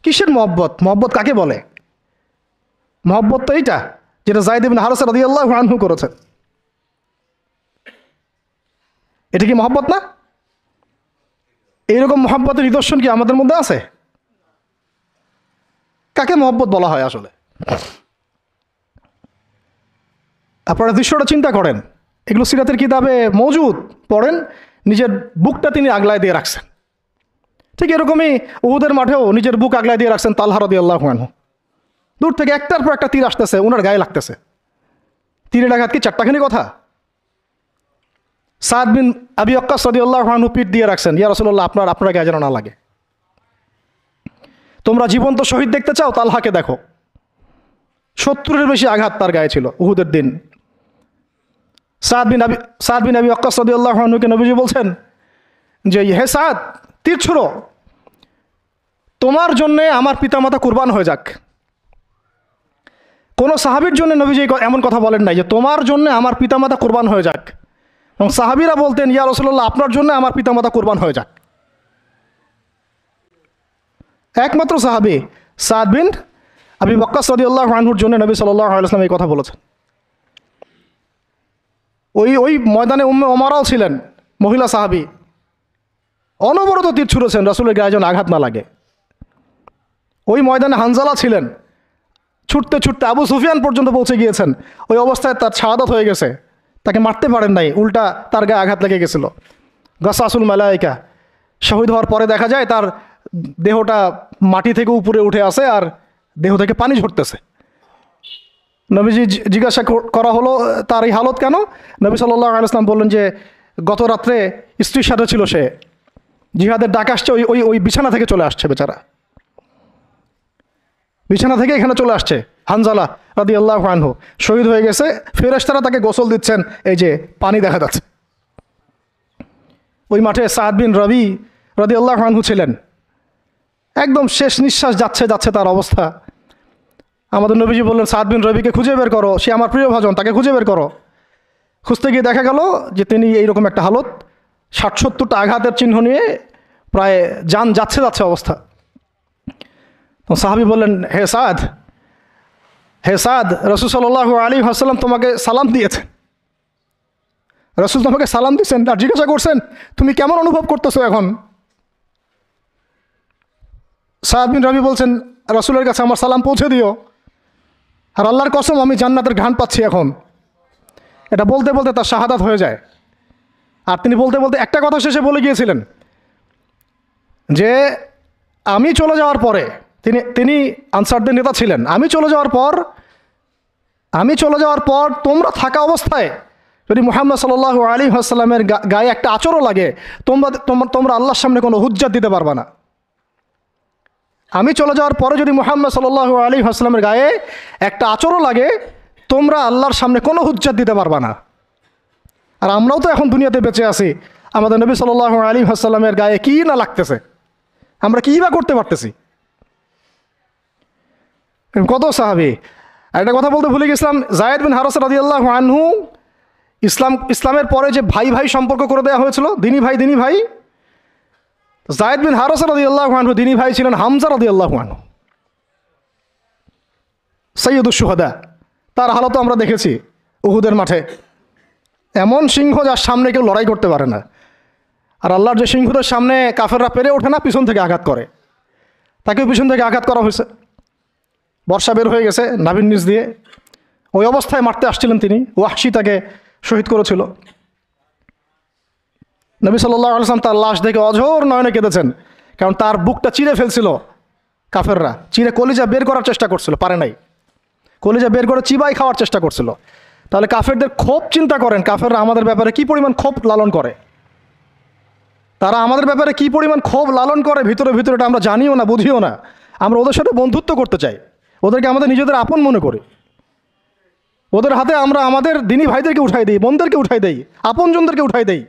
কিসের মহব্বত? মহব্বত কাকে বলে? মহব্বত তো এইটা যেটা যায়েদ ইবনে হারেসা রাদিয়াল্লাহু আনহু করেছেন। এটা কি মহব্বত না? এইরকম মহব্বতের নিদর্শন কি আমাদের মধ্যে আছে? কাকে মহব্বত বলা হয় আসলে? আপনারা দৃশ্যটা চিন্তা করেন, এগুলো সিরাতের কিতাবে মওজুদ, পড়েন। নিজের বুকটা তিনি আগলায় দিয়ে রাখছেন। ঠিক এরকমই উহুদের মাঠেও নিজের বুক আগলায় দিয়ে রাখছেন তালহা রাদিয়াল্লাহু আনহু। দূর থেকে একটার পর একটা তীর আসতেছে, ওনার গায়ে লাগতেছে। তীরের আঘাত কি চারটাখানি কথা? সাদ বিন আবি ওয়াক্কাস রাদিয়াল্লাহু আনহু পিঠ দিয়ে রাখছেন, ইয়া রাসূলুল্লাহ আপনার গায়ে যেন না লাগে। তোমরা জীবন্ত শহীদ দেখতে চাও? তালহাকে দেখো, 70-এর বেশি আঘাত তার গায়ে ছিল উহুদের দিন। সাদ বিন আবি ওয়াক্কাস রাদিয়াল্লাহু আনহুকে নবীজি বলছেন যে হে সাদ, তীর ছুঁড়ো, তোমার জন্যে আমার পিতামাতা কুরবান হয়ে যাক। কোনো সাহাবীর জন্য নবীজি এমন কথা বলেন নাই যে তোমার জন্য আমার পিতামাতা কুরবান হয়ে যাক। এবং সাহাবীরা বলতেন, ইয়া রাসূলুল্লাহ, আপনার জন্য আমার পিতামাতা কুরবান হয়ে যাক। একমাত্র সাহাবী সাদ বিন আবি ওয়াক্কাস রাদিয়াল্লাহু আনহুর জন্য নবী সাল্লাল্লাহু আলাইহি ওয়াসাল্লাম এই কথা বলেছেন। ওই ময়দানে উম্মে ওমারাও ছিলেন, মহিলা সাহাবী, অনবরত তীর ছুঁড়েছেন রাসূলের গায়ে যেন আঘাত না লাগে। ওই ময়দানে হানজালা ছিলেন, ছুটতে ছুটতে আবু সুফিয়ান পর্যন্ত পৌঁছে গিয়েছেন। ওই অবস্থায় তার শাহাদাত হয়ে গেছে, তাকে মারতে পারেন নাই, উল্টা তার গায়ে আঘাত লেগে গেছিল। গাসাসুল মালাইকা, শহীদ হওয়ার পরে দেখা যায় তার দেহটা মাটি থেকে উপরে উঠে আসে আর দেহ থেকে পানি ঝরতেছে। নবীজি জিজ্ঞাসা করা হলো তার এই হালত কেন? নবী সাল্লাল্লাহু আলাইহি ওয়াসাল্লাম বললেন যে গত রাত্রে স্ত্রীর সাথে ছিল, সে জিহাদের ডাক আসছে, ওই ওই ওই বিছানা থেকে চলে আসছে, বেচারা বিছানা থেকে এখানে চলে আসছে। হানজালা রাদিয়াল্লাহু আনহু শহীদ হয়ে গেছে, ফেরেশতারা তাকে গোসল দিচ্ছেন, এই যে পানি দেখা যাচ্ছে। ওই মাঠে সাদ বিন রবি রাদিয়াল্লাহু আনহু ছিলেন, একদম শেষ নিঃশ্বাস যাচ্ছে যাচ্ছে তার অবস্থা। আমাদের নবীজি বললেন, সাদ বিন রবিকে খুঁজে বের করো, সে আমার প্রিয় ভাজন, তাকে খুঁজে বের করো। খুঁজতে গিয়ে দেখা গেল যে তিনি এইরকম একটা হালত, ৬০-৭০টা আঘাতের চিহ্ন নিয়ে প্রায় যান যাচ্ছে যাচ্ছে অবস্থা। তো সাহাবী বললেন, হে সাদ, রাসূল সাল্লাল্লাহু আলাইহি ওয়াসাল্লাম তোমাকে সালাম দিয়েছেন। রাসূল তোমাকে সালাম দিয়েছেন আর জিজ্ঞাসা করছেন তুমি কেমন অনুভব করতেছো এখন? সাদ বিন রবি বলছেন, রাসূলের কাছে আমার সালাম পৌঁছে দিও, আর আল্লাহর কসম আমি জান্নাতের ঘ্রাণ পাচ্ছি এখন। এটা বলতে বলতে তার শাহাদাত হয়ে যায়। আর তিনি বলতে বলতে একটা কথা শেষে বলে গিয়েছিলেন যে আমি চলে যাওয়ার পরে, তিনি আনসারদের নেতা ছিলেন, আমি চলে যাওয়ার পর তোমরা থাকা অবস্থায় যদি মুহাম্মদ সাল্লাল্লাহু আলাইহি ওয়াসাল্লামের গায়ে একটা আঁচড়ও লাগে, তোমরা আল্লাহর সামনে কোনো হুজ্জাত দিতে পারবা না। আমি চলে যাওয়ার পরে যদি মুহাম্মদ সাল্লাল্লাহু আলাইহি ওয়াসাল্লামের গায়ে একটা আঁচড়ও লাগে, তোমরা আল্লাহর সামনে কোনো হুজ্জাত দিতে পারবা না। আর আমরাও তো এখন দুনিয়াতে বেঁচে আছি, আমাদের নবী সাল্লাল্লাহু আলাইহি ওয়াসাল্লামের গায়ে কী না লাগতেছে, আমরা কী বা করতে পারতেছি। কত সাহাবী। একটা কথা বলতে ভুলে গেছিলাম, যায়েদ বিন হারেসা রাদিয়াল্লাহু আনহু, ইসলামের পরে যে ভাই ভাই সম্পর্ক করে দেওয়া হয়েছিল, দিনী ভাই, যায়েদ বিন হারেসা রাদিয়াল্লাহু আনহু দিনী ভাই ছিলেন হামজা রাদিয়াল্লাহু আনহু, সাইয়্যিদুশ শুহাদা। তার হালত আমরা দেখেছি উহুদের মাঠে, এমন সিংহ যার সামনে কেউ লড়াই করতে পারে না। আর আল্লাহর যে সিংহদের সামনে কাফেররা পেরে ওঠে না, পিছন থেকে আঘাত করে, তাকেও পিছন থেকে আঘাত করা হয়েছে। বর্ষা বের হয়ে গেছে নাভির নিচ দিয়ে, ওই অবস্থায় মারতে আসছিলেন তিনি, ওয়াহশী তাকে শহীদ করেছিল। নবী সাল্লাল্লাহু আলাইহি ওয়াসাল্লাম তার লাশ দেখে অঝোর নয়নে কেঁদেছেন, কারণ তার বুকটা চিরে ফেলছিল কাফেররা, চিরে কলিজা বের করার চেষ্টা করছিল, পারে নাই, কলিজা বের করে চিবাই খাওয়ার চেষ্টা করছিল। তাহলে কাফেরদের ক্ষোভ চিন্তা করেন, কাফেররা আমাদের ব্যাপারে কী পরিমাণ ক্ষোভ লালন করে, তারা আমাদের ব্যাপারে কী পরিমাণ ক্ষোভ লালন করে, ভিতরে ভিতরে এটা আমরা জানিও না, বুঝিও না। আমরা ওদের সাথে বন্ধুত্ব করতে চাই, ওদেরকে আমাদের নিজেদের আপন মনে করি, ওদের হাতে আমরা আমাদের দিনী ভাইদেরকে উঠাই দিই, বোনদেরকে উঠাই দেই, আপনজনদেরকে উঠাই দেই।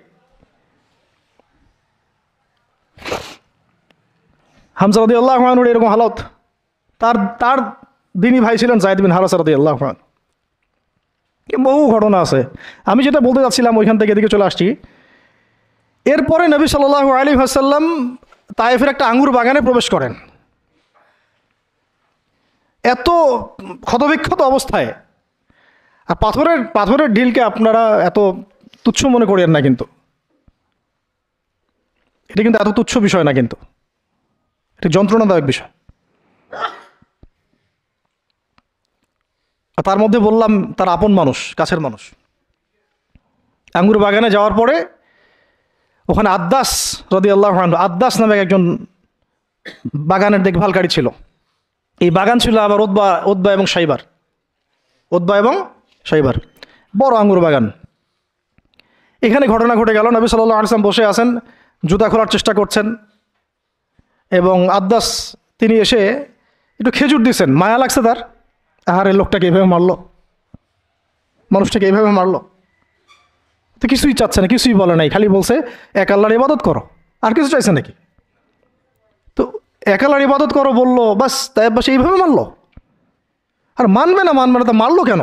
হামজা রাদিয়াল্লাহু আনহুর এরকম হালত। তার দিনী ভাই ছিলেন যায়েদ বিন হারেসা রাদিয়াল্লাহু আনহু। বহু ঘটনা আছে, আমি যেটা বলতে যাচ্ছিলাম ওইখান থেকে এদিকে চলে আসছি। এরপরে নবী সাল্লাল্লাহু আলাইহি ওয়াসাল্লাম তায়েফের একটা আঙ্গুর বাগানে প্রবেশ করেন, এত ক্ষতবিক্ষত অবস্থায়। আর পাথরের ঢিলকে আপনারা এত তুচ্ছ মনে করেন না, কিন্তু এটা কিন্তু এত তুচ্ছ বিষয় না, কিন্তু এটা যন্ত্রণাদায়ক বিষয়। আর তার মধ্যে বললাম তার আপন মানুষ, কাছের মানুষ। আঙ্গুর বাগানে যাওয়ার পরে ওখানে আদ্দাস রাদিয়াল্লাহু আনহু, আদ্দাস নামে একজন বাগানের দেখভালকারী ছিল। এই বাগান ছিল আবার উতবা এবং সাইবার, বড় আঙ্গুর বাগান। এখানে ঘটনা ঘটে গেল, নবী সাল্লাল্লাহু আলাইহি ওয়াসাল্লাম বসে আছেন, জুতা খোলার চেষ্টা করছেন, এবং আদ্দাস তিনি এসে একটু খেজুর দিয়েছেন। মায়া লাগছে তার, আহারে লোকটাকে এইভাবে মারলো, মানুষটাকে এইভাবে মারলো। তো কিছুই চাচ্ছে না, কিছুই বলে নাই, খালি বলছে এক আল্লাহর ইবাদত করো, আর কিছু চাইছে নাকি? এক আল্লাহর ইবাদত করো বললো, বাস তাই বাস এইভাবে মারলো। আর মানবে না তা মারলো কেন?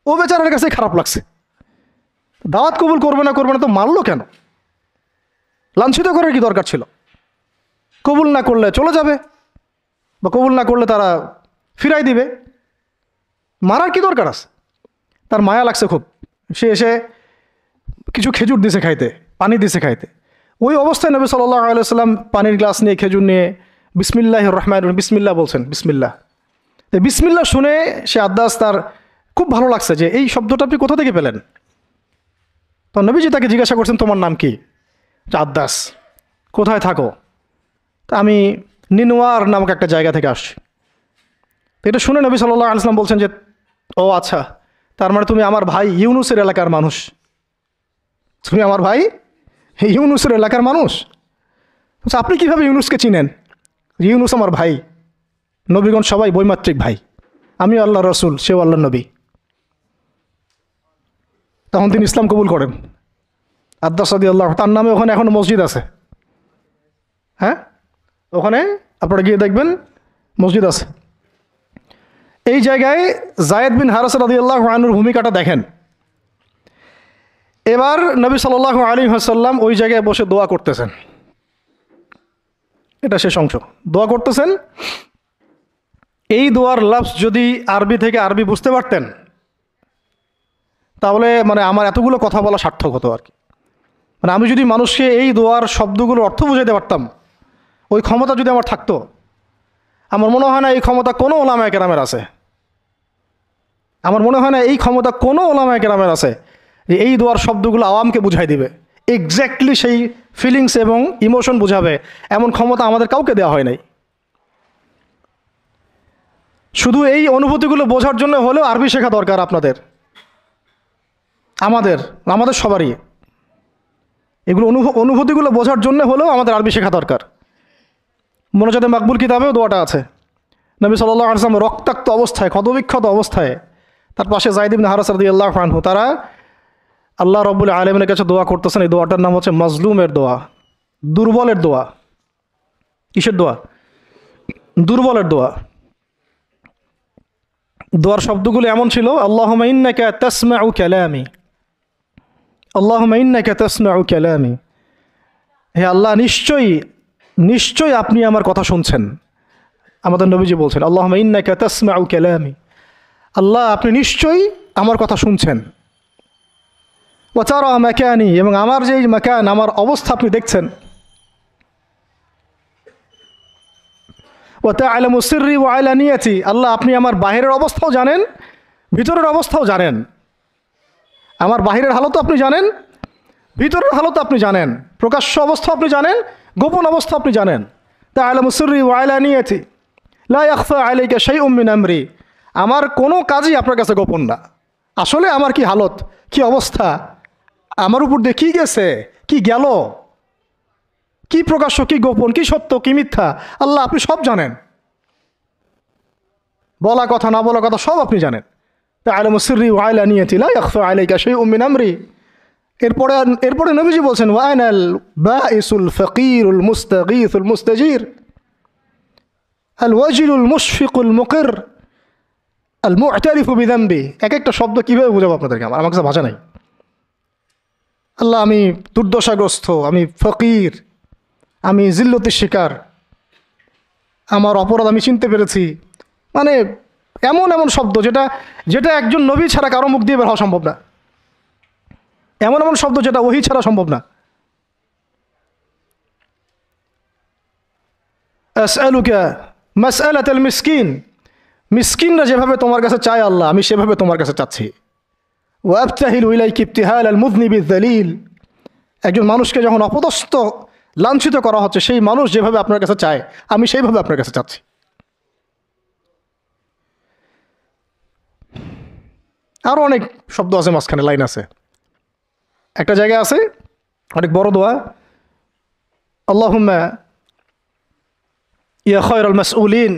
ও বেচারার কাছে খারাপ লাগছে। দাওয়াত কবুল করবে না তো মারলো কেন? লাঞ্ছিত করার কি দরকার ছিল? কবুল না করলে চলে যাবে, বা কবুল না করলে তারা ফিরাই দিবে, মারার কি দরকার আছে? তার মায়া লাগছে খুব, সে এসে কিছু খেজুর দিছে খাইতে, পানি দিছে খাইতে। ওই অবস্থায় নবী সাল্লাল্লাহু আলাইহি সাল্লাম পানির গ্লাস নিয়ে খেজুর নিয়ে বিসমিল্লাহির রহমানির রহিম, বিসমিল্লাহ বলছেন, বিসমিল্লাহ। তো বিসমিল্লাহ শুনে সে আদ্দাস, তার খুব ভালো লাগছে যে এই শব্দটা আপনি কোথা থেকে পেলেন। তো নবীজি তাকে জিজ্ঞাসা করছেন, তোমার নাম কি? আদ্দাস। কোথায় থাকো? তা আমি নিনওয়ার নামক একটা জায়গা থেকে আসছি। তো এটা শুনে নবী সাল্লাল্লাহু আলাইহি সাল্লাম বলছেন যে, ও আচ্ছা, তার মানে তুমি আমার ভাই ইউনুসের এলাকার মানুষ। তুমি আমার ভাই ইউনুসের এলাকার মানুষ। আচ্ছা, আপনি কীভাবে ইউনুসকে চিনেন? ইউনুস আমার ভাই, নবীগণ সবাই বৈমাত্রিক ভাই, আমি আল্লাহ রসুল, সেও আল্লাহ নবী। তখন তিনি ইসলাম কবুল করেন। আদ্দাস রাদিয়াল্লাহু, তার নামে ওখানে এখনও মসজিদ আছে। হ্যাঁ, ওখানে আপনারা গিয়ে দেখবেন মসজিদ আছে। এই জায়গায় যায়েদ বিন হারেস রাদিয়াল্লাহু আনহুর ভূমিকাটা দেখেন। এবার নবী সাল্লাল্লাহু আলাইহি ওয়াসাল্লাম ওই জায়গায় বসে দোয়া করতেছেন। এটা শেষ অংশ, দোয়া করতেছেন। এই দোয়ার লফজ যদি আরবি বুঝতে পারতেন, তাহলে মানে আমার এতগুলো কথা বলা সার্থক হতো আর কি। মানে আমি যদি মানুষকে এই দোয়ার শব্দগুলোর অর্থ বুঝাইতে পারতাম, ওই ক্ষমতা যদি আমার থাকতো, আমার মনে হয় না এই ক্ষমতা কোনো ওলামায়ে কেরামের আছে। আমার মনে হয় না এই ক্ষমতা কোনো ওলামায়ে কেরামের আছে যে এই দোয়ার শব্দগুলো আওয়ামকে বুঝাই দিবে, এক্স্যাক্টলি সেই ফিলিংস এবং ইমোশন বুঝাবে, এমন ক্ষমতা আমাদের কাউকে দেওয়া হয় নাই। শুধু এই অনুভূতিগুলো বোঝার জন্য হলেও আরবি শেখা দরকার আপনাদের, আমাদের সবারই। এগুলো অনুভূতিগুলো বোঝার জন্য হলেও আমাদের আরবি শেখা দরকার। মোনাজাতে মাকবুল কিতাবেও দোয়াটা আছে। নবী সাল্লাল্লাহু আলাইহি ওয়াসাল্লাম রক্তাক্ত অবস্থায়, ক্ষতবিক্ষত অবস্থায়, তার পাশে যায়েদ ইবনে হারেস রাদিয়াল্লাহু আনহু, তারা আল্লাহ রাব্বুল আলামিনের কাছে দোয়া করতেছেন। এই দোয়াটার নাম হচ্ছে মাজলুমের দোয়া, দুর্বলের দোয়া। কিসের দোয়া? দুর্বলের দোয়া। দোয়ার শব্দগুলো এমন ছিল, আল্লাহুম্মা ইন্নাকা তাসমাউ কালামি, আল্লাহুম্মা ইন্নাকা তাসমাউ কালামি, হে আল্লাহ, নিশ্চয়ই আপনি আমার কথা শুনছেন। আমাদের নবীজি বলছেন, আল্লাহুম্মা ইন্নাকা তাসমাউ কালামি, আল্লাহ আপনি নিশ্চয়ই আমার কথা শুনছেন। ওয়া তারা মাকানি, এবং আমার যে মাকান, আমার অবস্থা আপনি দেখছেন। ওয়া তা'লামু সিররি ওয়া আলানিয়াতি, আল্লাহ আপনি আমার বাহিরের অবস্থাও জানেন, ভিতরের অবস্থাও জানেন। আমার বাহিরের হালতও আপনি জানেন, ভিতরের হালতও আপনি জানেন, প্রকাশ্য অবস্থা আপনি জানেন, গোপন অবস্থা আপনি জানেন। তা'লামু সিররি ওয়া আলানিয়াতি লা ইয়াখফা আলাইকা শাইউম মিন আমরি, আমার কোনো কাজই আপনার কাছে গোপন না। আসলে আমার কি হালত, কি অবস্থা, আমার উপর দিয়ে কী গেছে, কি গেল, কি প্রকাশ্য, কি গোপন, কি সত্য, কি মিথ্যা, আল্লাহ আপনি সব জানেন। বলা কথা না বলা কথা সব আপনি জানেন। তা'লামু সিররি ওয়া আলানিয়াতি লা ইয়াখফা আলাইকা শাইউম মিন আমরি। এরপরে নবীজি বলছেন, ওয়া আনাল বাইসুল ফাকিরুল মুস্তাগীসুল মুস্তাজির আল ওয়াজিলুল মুশফিকুল মুকির আল মু'তারিফু বিযামবি। এক একটা শব্দ কীভাবে বোঝাবো আপনাদেরকে, আমার কাছে ভাষা নাই। আল্লাহ আমি দুর্দশাগ্রস্ত, আমি ফকির, আমি জিল্লতির শিকার, আমার অপরাধ আমি চিনতে পেরেছি। মানে এমন এমন শব্দ যেটা একজন নবী ছাড়া কারো মুখ দিয়ে বের হওয়া সম্ভব না। এমন এমন শব্দ যেটা ওহী ছাড়া সম্ভব না। আসআলুকা মাসআলাতাল মিসকিন, মিসকিনরা যেভাবে তোমার কাছে চায় আল্লাহ, আমি সেভাবে তোমার কাছে চাচ্ছি। ওয়া আবতাহিলু ইলাইকা ইবতিহালাল মুযনিবিয যালিল, একজন মানুষকে যখন অপদস্থ, লাঞ্ছিত করা হচ্ছে, সেই মানুষ যেভাবে আপনার কাছে চায়, আমি সেইভাবে আপনার কাছে চাচ্ছি। আরও অনেক শব্দ আছে, মাঝখানে লাইন আছে। একটা জায়গায় আছে অনেক বড় দোয়া, আল্লাহুম্মা ইয়া খায়রাল মাসউলিন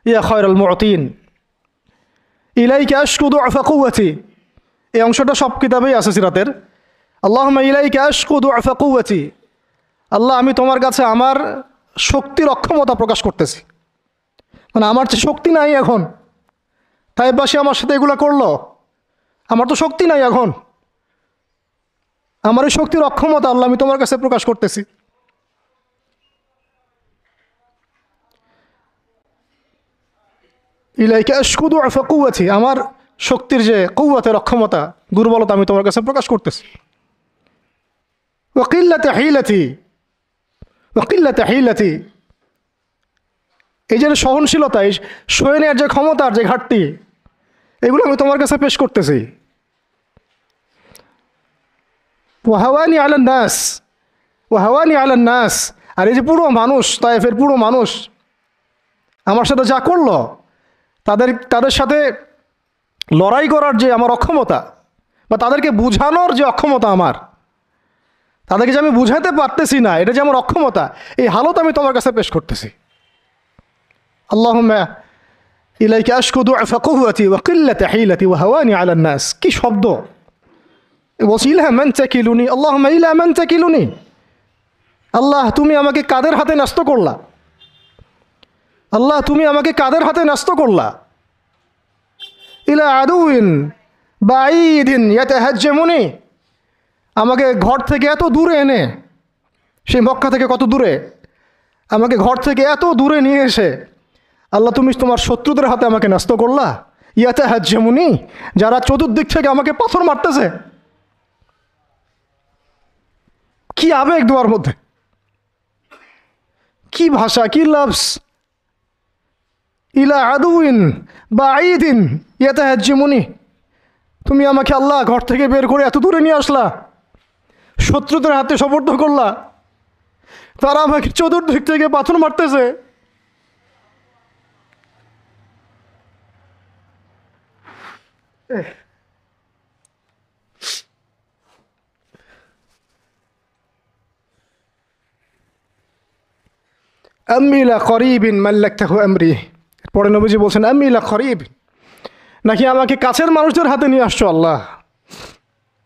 ইয়া খায়রাল মু'তিন ইলাইকা আশকু দু'ফা কুওয়াতি। এই অংশটা সব কিতাবেই আছে সিরাতের। আল্লাহুম্মা ইলাইকা আশকু দু'ফা কুওয়াতি, আল্লাহ আমি তোমার কাছে আমার শক্তির অক্ষমতা প্রকাশ করতেছি, মানে আমার যে শক্তি নাই এখন, তাইবাসী আমার সাথে এগুলো করলো, আমার তো শক্তি নাই এখন, আমার এই শক্তির অক্ষমতা আল্লাহ আমি তোমার কাছে প্রকাশ করতেছি। ইলাইকা আশকুদু আফা কুওয়াতি, আমার শক্তির যে কুওয়াতের অক্ষমতা, দুর্বলতা আমি তোমার কাছে প্রকাশ করতেছি। ওয়া কিল্লাতা হিলাতি, ওয়া কিল্লাতা হিলাতি, এই যে সহনশীলতা, এই সয়ে নেওয়ার যে ক্ষমতার যে ঘাটতি, এগুলো আমি তোমার কাছে পেশ করতেছি। ওয়াহাওয়ানি আলান নাস, ওয়াহাওয়ানি আলান নাস, আর এই যে পুরো মানুষ, তায়েফের পুরো মানুষ আমার সাথে যা করলো, তাদের সাথে লড়াই করার যে আমার অক্ষমতা, বা তাদেরকে বুঝানোর যে অক্ষমতা আমার, তাদেরকে যে আমি বুঝাতে পারতেছি না, এটা যে আমার অক্ষমতা, এই হালত আমি তোমার কাছে পেশ করতেছি। আল্লাহুম্মা ইলাইকা আশকুদু আফা কুওয়াতি ওয়া কিল্লাতা হিলাতি ওয়া হাওয়ানি আলান নাস। কি শব্দ! বলছি ইলা মান তাকিলুনি, আল্লাহুম্মা ইলা মান তাকিলুনি, আল্লাহ তুমি আমাকে কাদের হাতে ন্যস্ত করলা, আল্লাহ তুমি আমাকে কাদের হাতে ন্যস্ত করলা। ইলা আদুইন বাঈদিন ইয়াতাহাজ্জামুনি, আমাকে ঘর থেকে এত দূরে এনে, সেই মক্কা থেকে কত দূরে, আমাকে ঘর থেকে এত দূরে নিয়ে এসে আল্লাহ তুমি তোমার শত্রুদের হাতে আমাকে ন্যস্ত করলা। ইয়াতাহাজ্জামুনি, যারা চতুর্দিক থেকে আমাকে পাথর মারতেছে। কি আবেগ দোয়ার মধ্যে, কি ভাষা, কি লফজ! ইলা আদুইন বাঈদিন ইয়াতাহাজ্জামুনি, তুমি আমাকে আল্লাহ ঘর থেকে বের করে এত দূরে নিয়ে আসলা, শত্রুদের হাতে সোপর্দ করলা, তারা আমাকে চতুর্দিক থেকে পাথর মারতেছে। আম্মি লা করিবিন মাল্লাকতাহু আমরি, পরে নবীজি বলছেন আম্মি লা করিব, নাকি আমাকে কাছের মানুষদের হাতে নিয়ে আসছো আল্লাহ,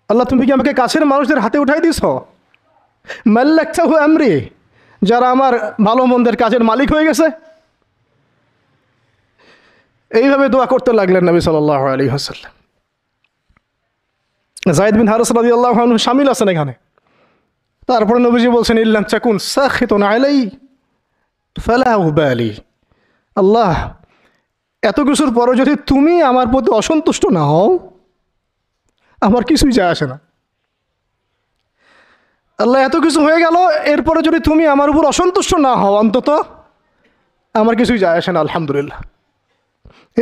আল্লাহ তুমি কি আমাকে কাছের মানুষদের হাতে উঠাই দিছ? মাল্লাকতাহু আমরি, যারা আমার ভালো মন্দের কাজের মালিক হয়ে গেছে। এইভাবে দোয়া করতে লাগলেন নবী সাল্লাল্লাহু আলাইহি ওয়াসাল্লাম। যায়েদ বিন হারিস রাদিয়াল্লাহু আনহু শামিল আছেন এখানে। তারপরে নবীজি বলছেন ইল্লাম তাকুন সাখিতুন আলাই ফালা উবালি, আল্লাহ এত কিছুর পরে যদি তুমি আমার প্রতি অসন্তুষ্ট না হও, আমার কিছুই যায় আসে না। আল্লাহ এত কিছু হয়ে গেল, এরপরে যদি তুমি আমার উপর অসন্তুষ্ট না হও, অন্তত আমার কিছুই যায় আসে না। আলহামদুলিল্লাহ।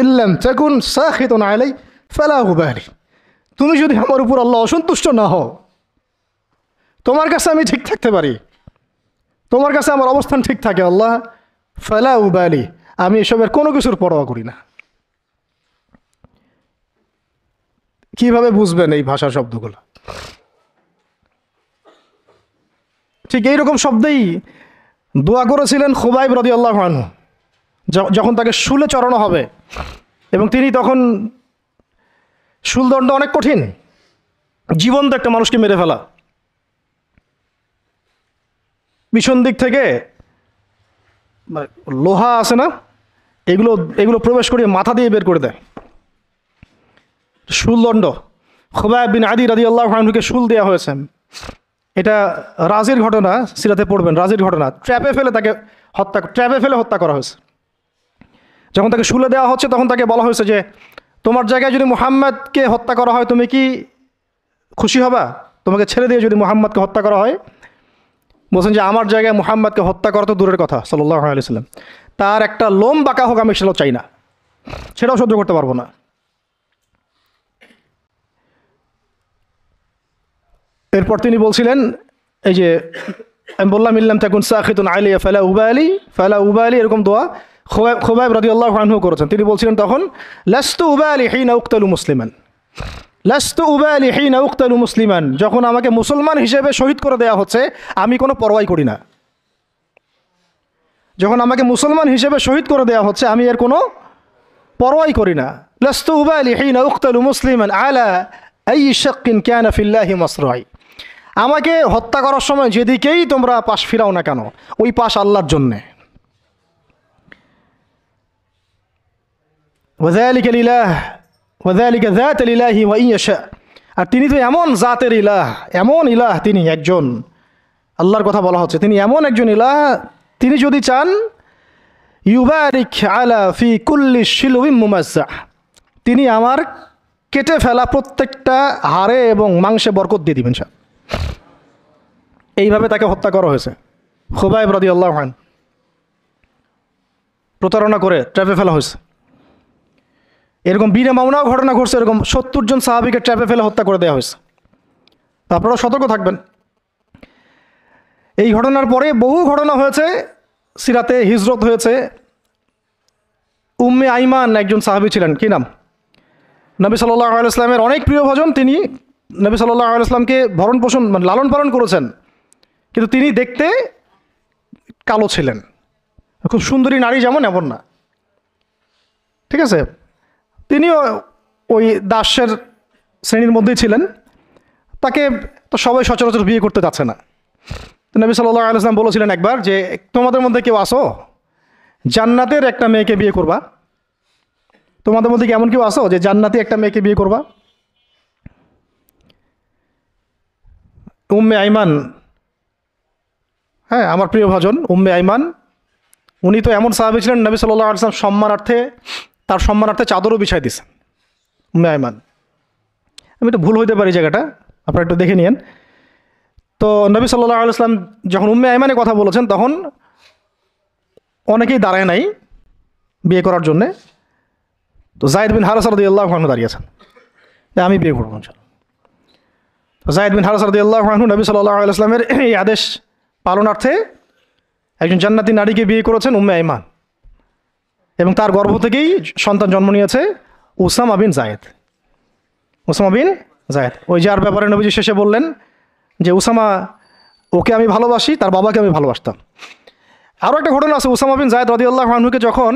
ইল্লাম তাকুন সাখিতুন আলাই ফালা উবালি, তুমি যদি আমার উপর আল্লাহ অসন্তুষ্ট না হও, তোমার কাছে আমি ঠিক থাকতে পারি, তোমার কাছে আমার অবস্থান ঠিক থাকে, আল্লাহ ফালা উবালি, আমি এসবের কোনো কিছুর পরোয়া করি না। কিভাবে বুঝবেন এই ভাষার শব্দগুলো? ঠিক এইরকম শব্দেই দোয়া করেছিলেন খুবাইব রাদিয়াল্লাহু আনহু, যখন তাকে শুলে চড়ানো হবে, এবং তিনি তখন, শুলদণ্ড অনেক কঠিন, জীবন্ত একটা মানুষকে মেরে ফেলা, পিছন দিক থেকে লোহা আছে না, এগুলো প্রবেশ করিয়ে মাথা দিয়ে বের করে দেয়। শুলদণ্ড, খুবাইব বিন আদি রাদিয়াল্লাহু আনহুকে শুল দেওয়া হয়েছে। এটা রাজির ঘটনা, সিরাতে পড়বেন, রাজির ঘটনা। ট্র্যাপে ফেলে হত্যা করা হয়েছে। যখন তাকে শুলে দেওয়া হচ্ছে, তখন তাকে বলা হয়েছে যে তোমার জায়গায় যদি মুহাম্মদকে হত্যা করা হয়, তুমি কি খুশি হবা? তোমাকে ছেড়ে দিয়ে যদি মুহাম্মদকে হত্যা করা হয়? বলছেন যে আমার জায়গায় মুহাম্মদকে হত্যা করা তো দূরের কথা, সাল্লাল্লাহু আলাইহি ওয়াসাল্লাম, তার একটা লোম বাঁকা হোক আমি সেটাও চাই না, সেটাও সহ্য করতে পারবো না। এরপর তিনি বলছিলেন, এই যে আমি বললাম ইল্লাম তাকুন সাখিতুন আলাইয়া ফালা উবালি, এরকম দোয়া খুবাইব রাদিয়াল্লাহু আনহু করেছেন। তিনি বলছিলেন তখন, লাস্তু উবালি হিনা উক্তালু মুসলিমান, লাস্তু উবালি হিনা উক্তালু মুসলিমান, যখন আমাকে মুসলমান হিসেবে শহীদ করে দেওয়া হচ্ছে আমি কোনো পরোয়াই করি না। যখন আমাকে মুসলমান হিসেবে শহীদ করে দেওয়া হচ্ছে আমি এর কোনো পরোয়াই করি না। লাস্তু উবালি হিনা উক্তালু মুসলিমান আলা আই শাক্কিন কানা ফিল্লাহি মাসরাই, আমাকে হত্যা করার সময় যেদিকেই তোমরা পাশ ফিরাও না কেন, ওই পাশ আল্লাহর জন্যে। ওয়াযালিকা লিলাহ ওয়াযালিকা যাতুল ইলাহি ওয়া ইন ইয়াশা, আর তিনি তো এমন জাতের ইলাহ, এমন ইলাহ, তিনি একজন, আল্লাহর কথা বলা হচ্ছে, তিনি এমন একজন ইলাহ, তিনি যদি চান ইউবারিক আলা ফি কুল্লি শিলউইম মুমাজ্জা, তিনি আমার কেটে ফেলা প্রত্যেকটা হাড়ে এবং মাংসে বরকত দিয়ে দিবেন। এইভাবে তাকে হত্যা করা হয়েছে। খুবাইব রাদিয়াল্লাহু আনহু প্রতারণা করে ট্র্যাপে ফেলা হয়েছে। এরকম বীরে মামুনাও ঘটনা ঘটছে, এরকম 70 জন সাহাবীকে ট্র্যাপে ফেলে হত্যা করে দেওয়া হয়েছে। তো আপনারা সতর্ক থাকবেন। এই ঘটনার পরে বহু ঘটনা হয়েছে, সিরাতে হিজরত হয়েছে। উম্মে আইমান একজন সাহাবী ছিলেন, কি নাম, নবী সাল্লাল্লাহু আলাইহি ওয়াসাল্লামের অনেক প্রিয় ভজন। তিনি নবী সাল্লাল্লাহু আলাইহি ওয়াসাল্লামকে ভরণ পোষণ মানে লালন পালন করেছেন, কিন্তু তিনি দেখতে কালো ছিলেন। খুব সুন্দরী নারী যেমন এমন না, ঠিক আছে। তিনিও ওই দাসের শ্রেণীর মধ্যেই ছিলেন। তাকে তো সবাই সচরাচর বিয়ে করতে যাচ্ছে না। তো নবী সাল্লাল্লাহু আলাইহি ওয়াসাল্লাম বলেছিলেন একবার যে তোমাদের মধ্যে কেউ আসো জান্নাতের একটা মেয়েকে বিয়ে করবা? তোমাদের মধ্যে কি এমন কেউ আসো যে জান্নাতি একটা মেয়েকে বিয়ে করবা? উম্মে আইমান, হ্যাঁ আমার প্রিয় ভাজন উম্মে আইমান, উনি তো এমন সাহাবী ছিলেন, নবী সাল্লাল্লাহু আলাইহি ওয়াসাল্লাম সম্মানার্থে, তার সম্মানার্থে চাদরও বিছাই দিয়েছেন। উম্মে আইমান, আমি একটু ভুল হইতে পারি জায়গাটা, আপনারা একটু দেখে নিয়েন। তো নবী সাল্লাল্লাহু আলাইহি ওয়াসাল্লাম যখন উম্মে আইমানের কথা বলেছেন, তখন অনেকেই দাঁড়ায় নাই বিয়ে করার জন্যে। তো যায়েদ বিন হারেসা রাদিয়াল্লাহু আনহু দাঁড়িয়েছেন যে আমি বিয়ে করবো। তো যায়েদ বিন হারেসা রাদিয়াল্লাহু আনহু নবী সাল্লাল্লাহু আলাইহি ওয়াসাল্লামের এই আদেশ পালনার্থে একজন জান্নাতি নারীকে বিয়ে করেছেন, উম্মে আইমান, এবং তার গর্ভ থেকেই সন্তান জন্ম নিয়েছে উসামা বিন যায়েদ। উসামা বিন যায়েদ, ওই যার ব্যাপারে নবীজি শেষে বললেন যে উসামা, ওকে আমি ভালোবাসি, তার বাবাকে আমি ভালোবাসতাম। আরও একটা ঘটনা আছে, উসামা বিন যায়েদ রাদিয়াল্লাহু আনহুকে যখন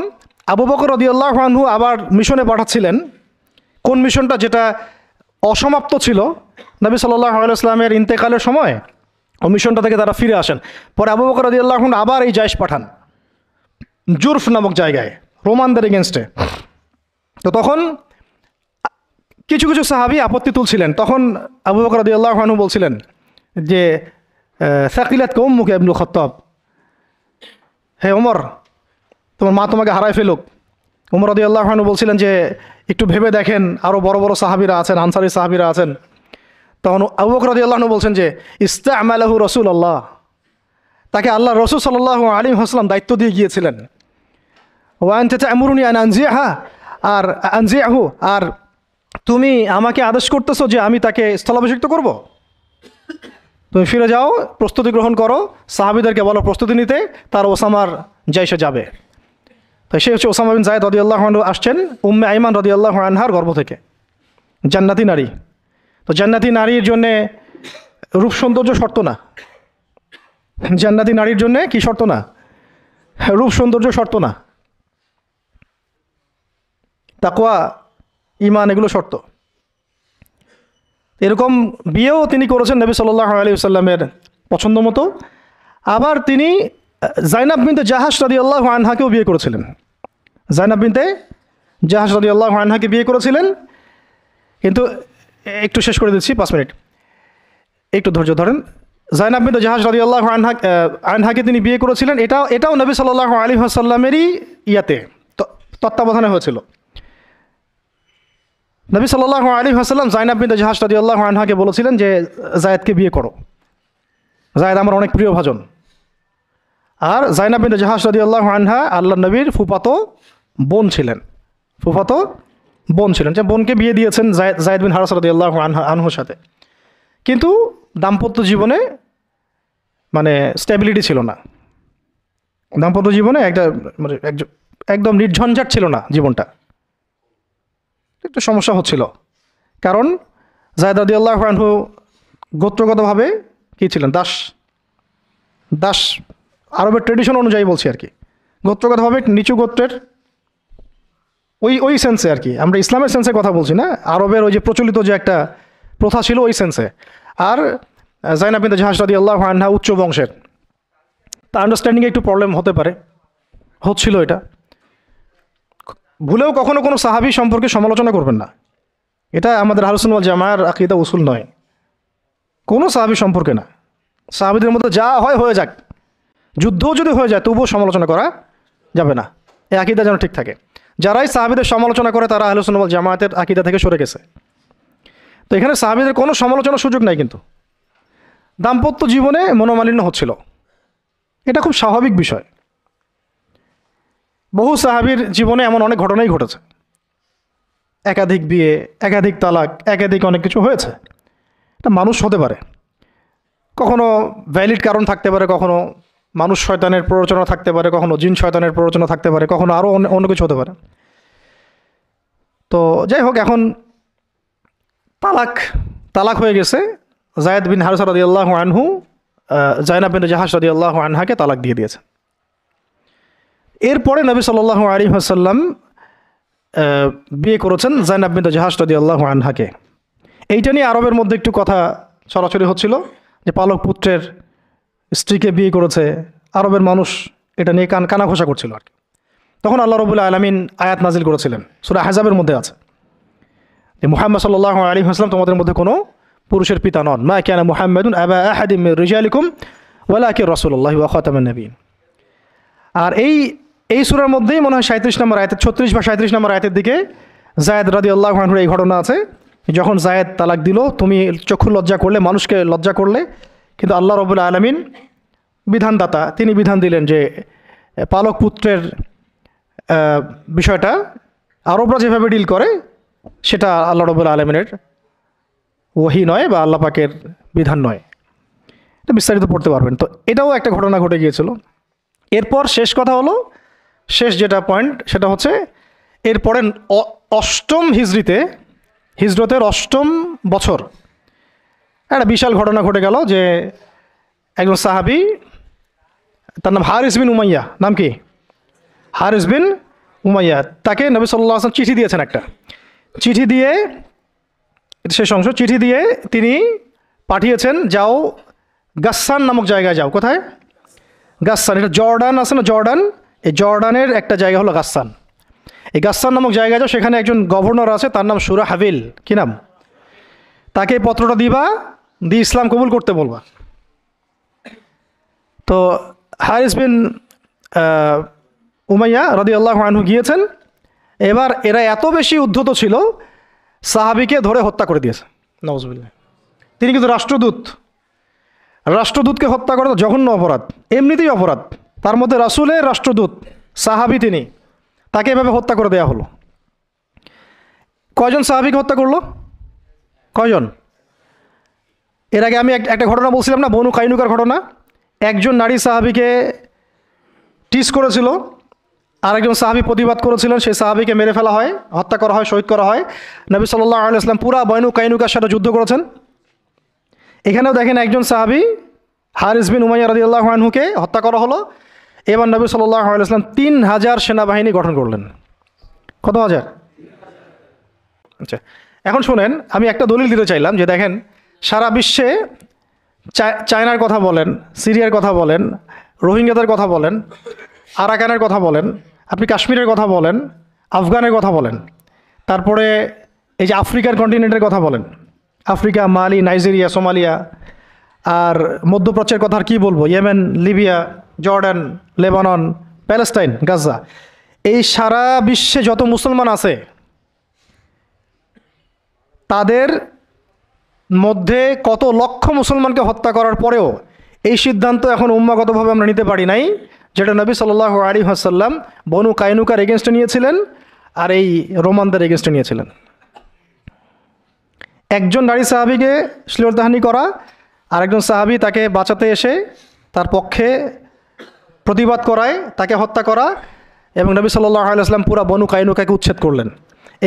আবু বকর রাদিয়াল্লাহু আনহু আবার মিশনে পাঠাচ্ছিলেন, কোন মিশনটা যেটা অসমাপ্ত ছিল, নবী সাল্লাল্লাহু আলাইহি ওয়াসাল্লামের ইন্তেকালের সময় ও মিশনটা থেকে তারা ফিরে আসেন। পরে আবু বকর রাদিয়াল্লাহু আনহু আবার এই জায়েশ পাঠান জুরফ নামক জায়গায়, রোমানদের এগেনস্টে। তো তখন কিছু কিছু সাহাবী আপত্তি তুলছিলেন। তখন আবু বকর রাদিয়াল্লাহু আনহু বলছিলেন যে সাকিলাতকা উম্মুকা ইবনুল খাত্তাব, হে ওমর, তোমার মা তোমাকে হারায় ফেলুক। ওমর রাদিয়াল্লাহু আনহু বলছিলেন যে একটু ভেবে দেখেন, আরও বড় বড় সাহাবীরা আছেন, আনসারী সাহাবীরা আছেন। তখন আবু বকর রাদিয়াল্লাহু আনহু বলছেন যে ইস্তা'মালাহু রাসূলুল্লাহ, তাকে আল্লাহ রাসূল সাল্লাল্লাহু আলাইহি ওয়াসাল্লাম দায়িত্ব দিয়ে গিয়েছিলেন। ওয়া আনতা তা'মুরুনি আন আনজিহা, আর আনজিহু, আর তুমি আমাকে আদেশ করতেছো যে আমি তাকে স্থলাভিষিক্ত করব? তুমি ফিরে যাও, প্রস্তুতি গ্রহণ করো, সাহাবীদেরকে বলো প্রস্তুতি নিতে, তার ওসামার জাইশে যাবে। তো সে হচ্ছে ওসামা বিন যায়েদ রাদিয়াল্লাহু আনহু, আসছেন উম্মে আইমান রাদিয়াল্লাহু আনহার গর্ভ থেকে, জান্নাতি নারী। তো জান্নাতি নারীর জন্যে রূপ সৌন্দর্য শর্ত না, জান্নাতি নারীর জন্যে কি শর্ত না? রূপ সৌন্দর্য শর্ত না, তাকওয়া, ঈমান, এগুলো শর্ত। এরকম বিয়েও তিনি করেছেন নবী সাল্লাল্লাহু আলাইহি ওয়াসাল্লামের পছন্দ মতো। আবার তিনি জাইনাব বিনতে জাহাশ রাদিয়াল্লাহু আনহাকেও বিয়ে করেছিলেন। জাইনাব বিনতে জাহাশ রাদিয়াল্লাহু আনহাকে বিয়ে করেছিলেন, কিন্তু একটু শেষ করে দিচ্ছি, 5 মিনিট, একটু ধৈর্য ধরেন। জাইনাব বিনতে জাহাশ রাদিয়াল্লাহু আনহাকে তিনি বিয়ে করেছিলেন, এটাও নবী সাল্লাল্লাহু আলাইহি ওয়াসাল্লামেরই তত্ত্বাবধানে হয়েছিল। নবী সাল্লাল্লাহু আলাইহি ওয়াসাল্লাম জাইনাব বিনতে জাহাশ রাদিয়াল্লাহু আনহাকে বলেছিলেন যে যায়েদকে বিয়ে করো, যায়েদ আমার অনেক প্রিয় ভাজন। আর জাইনাব বিনতে জাহাশ রাদিয়াল্লাহু আনহা আল্লাহর নবীর ফুফাতো বোন ছিলেন, যে বোনকে বিয়ে দিয়েছেন যায়েদ বিন হারেসা রাদিয়াল্লাহু আনহুর সাথে। কিন্তু দাম্পত্য জীবনে মানে স্টেবিলিটি ছিল না, দাম্পত্য জীবনে একদম নির্ঝঞ্ঝাট ছিল না জীবনটা, একটু সমস্যা হচ্ছিল। কারণ যায়েদ রাদিয়াল্লাহু আনহু গোত্রগতভাবে কী ছিলেন? দাস, আরবের ট্রেডিশন অনুযায়ী বলছি আর কি, গোত্রগতভাবে নিচু গোত্রের, ওই সেন্সে আর কি, আমরা ইসলামের সেন্সে কথা বলছি না, আরবের ওই যে প্রচলিত যে একটা প্রথা ছিল ওই সেন্সে। আর জাইনাব বিনতে জাহাশ রাদিয়াল্লাহু আনহা উচ্চ বংশের, তা আন্ডারস্ট্যান্ডিংয়ে একটু প্রবলেম হতে পারে, হচ্ছিল এটা। ভুলেও কখনো কোনো সাহাবী সম্পর্কে সমালোচনা করবেন না, এটা আমাদের আহলুস সুন্নাহ ওয়াল জামাআর আকীদা উসুল নয়। কোনো সাহাবী সম্পর্কে না, সাহাবীদের মধ্যে যা হয় হয়ে যাক, যুদ্ধও যদি হয়ে যায় তবুও সমালোচনা করা যাবে না, এই আকীদা যেন ঠিক থাকে। যারাই সাহাবীদের সমালোচনা করে তারা আহলুস সুন্নাহ ওয়াল জামাআতের আকীদা থেকে সরে গেছে। তো এখানে সাহাবীদের কোনো সমালোচনার সুযোগ নাই। কিন্তু দাম্পত্য জীবনে মনোমালিন্য হচ্ছিল, এটা খুব স্বাভাবিক বিষয়। বহু সাহাবীর জীবনে এমন অনেক ঘটনাই ঘটেছে, একাধিক বিয়ে, একাধিক তালাক, একাধিক অনেক কিছু হয়েছে। এটা মানুষ হতে পারে, কখনো ভ্যালিড কারণ থাকতে পারে, কখনো মানুষ শয়তানের প্ররোচনা থাকতে পারে, কখনো জিন শয়তানের প্ররোচনা থাকতে পারে, কখনো আরও অন্য কিছু হতে পারে। তো যাই হোক, এখন তালাক হয়ে গেছে। যায়েদ বিন হারিসা রাদিয়াল্লাহু আনহু জাইনাব বিনতে জাহাশ রাদিয়াল্লাহু আনহাকে তালাক দিয়ে দিয়েছে। এরপরে নবী সাল্লাল্লাহু আলাইহি ওয়াসাল্লাম বিয়ে করেছেন জাইনাব বিনতে জাহাশ রাদিয়াল্লাহু আনহাকে। এইটা নিয়ে আরবের মধ্যে একটু কথা ছড়াছড়ি হচ্ছিল যে পালক পুত্রের স্ত্রীকে বিয়ে করেছে। আরবের মানুষ এটা নিয়ে কানাঘোষা করছিল আর কি। তখন আল্লাহ রাব্বুল আলামিন আয়াত নাজিল করেছিলেন, সূরা আহজাবের মধ্যে আছে যে মুহাম্মদ সাল্লাল্লাহু আলাইহি ওয়াসাল্লাম তোমাদের মধ্যে কোনো পুরুষের পিতা নন। মা কানা মুহাম্মাদুন আবা আহাদিম মির রিজালিকুম ওয়ালাকিন রাসূলুল্লাহি ওয়া খাতামান নবিয়্যিন। আর এই সূরার মধ্যেই মনে হয় 37 নম্বর আয়াতে, 36 বা 37 নম্বর আয়াতের দিকে যায়েদ রাদিয়াল্লাহু আনহুর এই ঘটনা আছে। যখন যায়েদ তালাক দিল, তুমি চক্ষু লজ্জা করলে, মানুষকে লজ্জা করলে, কিন্তু আল্লাহ রাব্বুল আলামিন বিধানদাতা, তিনি বিধান দিলেন যে পালক পুত্রের বিষয়টা আরবরা যেভাবে ডিল করে সেটা আল্লাহ রাব্বুল আলামিনের ওহী নয় বা আল্লাহ পাকের বিধান নয়। এটা বিস্তারিত পড়তে পারবেন। তো এটাও একটা ঘটনা ঘটে গিয়েছিল। এরপর শেষ কথা হলো, শেষ যেটা পয়েন্ট সেটা হচ্ছে এরপরে অষ্টম হিজরতের অষ্টম বছর একটা বিশাল ঘটনা ঘটে গেল যে একজন সাহাবী, তার নাম হারিস বিন উমাইয়া। নাম কি? হারিস বিন উমাইয়া। তাকে নবী সাল্লাল্লাহু আলাইহি ওয়াসাল্লাম চিঠি দিয়েছেন একটা। চিঠি দিয়ে, শেষ অংশ, চিঠি দিয়ে তিনি পাঠিয়েছেন, যাও গাসসান নামক জায়গায় যাও। কোথায়? গাসসান। এটা জর্ডান আছে না, জর্ডান, এই জর্ডানের একটা জায়গা হলো গাসসান। এই গাসসান নামক জায়গায় যাও, সেখানে একজন গভর্নর আছে, তার নাম সুরাহাবিল। কি নাম? তাকে এই পত্রটা দিবা, দিয়ে ইসলাম কবুল করতে বলবা। তো হারিস বিন উমাইয়া রাদিয়াল্লাহু আনহু গিয়েছেন। এবার এরা এত বেশি উদ্ধত ছিল, সাহাবীকে ধরে হত্যা করে দিয়েছে। নাউজুবিল্লাহ। তিনি কিন্তু রাষ্ট্রদূতকে হত্যা করা তো জঘন্য অপরাধ, এমনিতেই অপরাধ, তার মধ্যে রাসূলের রাষ্ট্রদূত সাহাবী, তিনি, তাকে এভাবে হত্যা করে দেওয়া হলো। কয়জন সাহাবীকে হত্যা করলো? কয়জন? এর আগে আমি একটা ঘটনা বলছিলাম না, বনু কাইনুকার ঘটনা। একজন নারী সাহাবীকে টিস করেছিল, আরেকজন সাহাবী প্রতিবাদ করেছিলেন, সেই সাহাবীকে মেরে ফেলা হয়, হত্যা করা হয়, শহীদ করা হয়। নবী সাল্লাল্লাহু আলাইহি ওয়াসাল্লাম পুরা বনু কাইনুকার সাথে যুদ্ধ করেছেন। এখানেও দেখেন একজন সাহাবী হারিস বিন উমাইয়া রাদিয়াল্লাহু আনহুকে হত্যা করা হলো। এবার নবী সাল্লাল্লাহু আলাইহি ওয়াসাল্লাম 3000 সেনাবাহিনী গঠন করলেন। কত হাজার? আচ্ছা, এখন শুনেন, আমি একটা দলিল দিতে চাইলাম যে দেখেন, সারা বিশ্বে চায়নার কথা বলেন, সিরিয়ার কথা বলেন, রোহিঙ্গাদের কথা বলেন, আরাকানের কথা বলেন, আপনি কাশ্মীরের কথা বলেন, আফগানের কথা বলেন, তারপরে এই যে আফ্রিকার কন্টিনেন্টের কথা বলেন, আফ্রিকা, মালি, নাইজেরিয়া, সোমালিয়া, আর মধ্যপ্রাচ্যের কথা আর কী বলবো, Yemen, Libya, Jordan, Lebanon, Palestine, Gaza, এই সারা বিশ্বে যত মুসলমান আছে তাদের মধ্যে কত লক্ষ মুসলমানকে হত্যা করার পরেও এই সিদ্ধান্ত এখন উম্মাগতভাবে আমরা নিতে পারি নাই, যেটা নবী সাল্লাল্লাহু আলাইহি ওয়াসাল্লাম বনু কাইনুকার এগেনস্টে নিয়েছিলেন আর এই রোমানদের এগেনস্টে নিয়েছিলেন। একজন নারী সাহাবীকে শ্লীলতাহানি করা, আরেকজন সাহাবী তাকে বাঁচাতে এসে তার পক্ষে প্রতিবাদ করায়, তাকে হত্যা করা, এবং নবী সাল্লাল্লাহু আলাইহি ওয়াসাল্লাম পুরা বনু কাইনুকাকে উচ্ছেদ করলেন।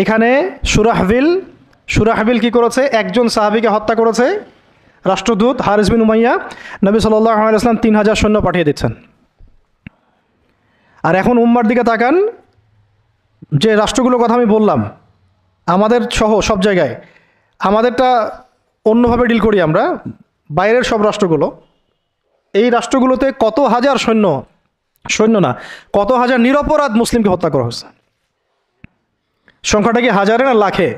এখানে সুরাহবিল কি করেছে? একজন সাহাবীকে হত্যা করেছে, রাষ্ট্রদূত হারিস বিন উমাইয়া। নবী সাল্লাল্লাহু আলাইহি ওয়াসাল্লাম 3000 সৈন্য পাঠিয়ে দিচ্ছেন। আর এখন উম্মার দিকে তাকান, যে রাষ্ট্রগুলোর কথা আমি বললাম, আমাদের সহ সব জায়গায় আমাদেরটা অন্যভাবে ডিল করি আমরা, বাইরের সব রাষ্ট্রগুলো, এই রাষ্ট্রগুলোতে কত হাজার সৈন্য না, কত হাজার নিরপরাধ মুসলিমকে হত্যা করা হয়েছে। সংখ্যাটা কি হাজারে না লাখে?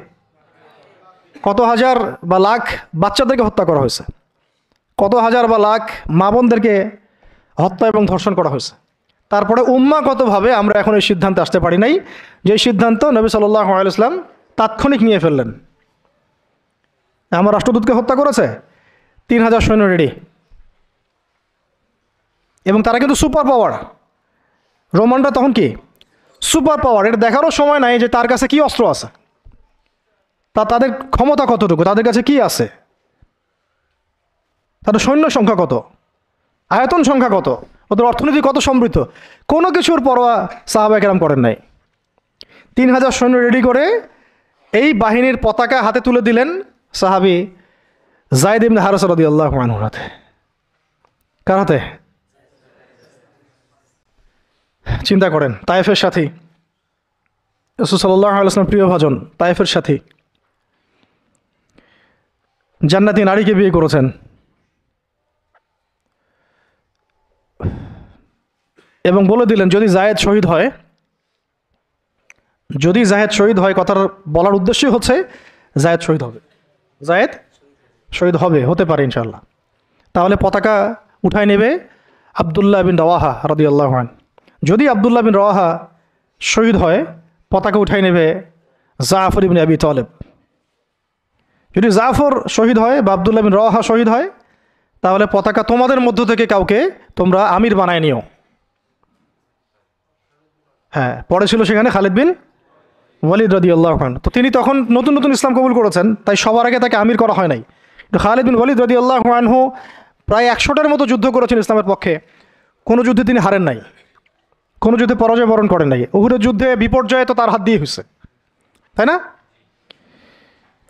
কত হাজার বা লাখ বাচ্চাদেরকে হত্যা করা হয়েছে, কত হাজার বা লাখ মা বোনদেরকে হত্যা এবং ধর্ষণ করা হয়েছে। তারপরে উম্মাগতভাবে আমরা এখন এই সিদ্ধান্তে আসতে পারি নাই, যে সিদ্ধান্ত নবী সাল্লাল্লাহু আলাইহি ওয়াসাল্লাম তাৎক্ষণিক নিয়ে ফেললেন। আমার রাষ্ট্রদূতকে হত্যা করেছে, 3000 সৈন্য রেডি, এবং তারা কিন্তু সুপার পাওয়ার। রোমানরা তখন কি সুপার পাওয়ার, এটা দেখারও সময় নাই যে তার কাছে কি অস্ত্র আছে, তাদের ক্ষমতা কতটুকু, তাদের কাছে কি আছে, তাদের সৈন্য সংখ্যা কত, আয়তন সংখ্যা কত, ওদের অর্থনীতি কত সমৃদ্ধ, কোনো কিছুর পরোয়া সাহাবায়ে কেরাম করেন নাই। 3000 সৈন্য রেডি করে এই বাহিনীর পতাকা হাতে তুলে দিলেন সাহাবী যায়েদ ইবনে হারেসা রাদিয়াল্লাহু আনহুর হাতে। কার হাতে? চিন্তা করেন, তায়েফের সাথী, রাসূল সাল্লাল্লাহু আলাইহি ওয়াসাল্লাম প্রিয় ভাজন, তায়েফের সাথী, জান্নাতি নারীকে বিয়ে করেছেন, এবং বলে দিলেন যদি জায়েদ শহীদ হয়, যদি জায়েদ শহীদ হয়, কথার বলার উদ্দেশ্যই হচ্ছে জায়েদ শহীদ হবে, জায়েদ শহীদ হবে, হতে পারে ইনশাআল্লাহ। তাহলে পতাকা উঠায় নেবে আবদুল্লাহ বিন রওয়াহা রাদিয়াল্লাহু আনহু। যদি আবদুল্লাহ বিন রওয়াহা শহীদ হয়, পতাকা উঠাই নেবে জাফর ইবনে আবি তালেব। যদি জাফর শহীদ হয় বা আবদুল্লাহ বিন রওয়াহা শহীদ হয়, তাহলে পতাকা তোমাদের মধ্য থেকে কাউকে তোমরা আমির বানায় নিও। হ্যাঁ, পরে ছিল সেখানে খালিদ বিন ওয়ালিদ রাদিয়াল্লাহু আনহু। তো তিনি তখন নতুন নতুন ইসলাম কবুল করেছেন, তাই সবার আগে তাকে আমির করা হয় নাই। তো খালিদ বিন ওয়ালিদ রাদিয়াল্লাহু আনহু প্রায় 100টার মতো যুদ্ধ করেছেন ইসলামের পক্ষে, কোনো যুদ্ধে তিনি হারেন নাই, কোনো যুদ্ধে পরাজয় বরণ করেন নাই। উহুদের যুদ্ধে বিপর্যয় তো তার হাত দিয়ে হয়েছে, তাই না?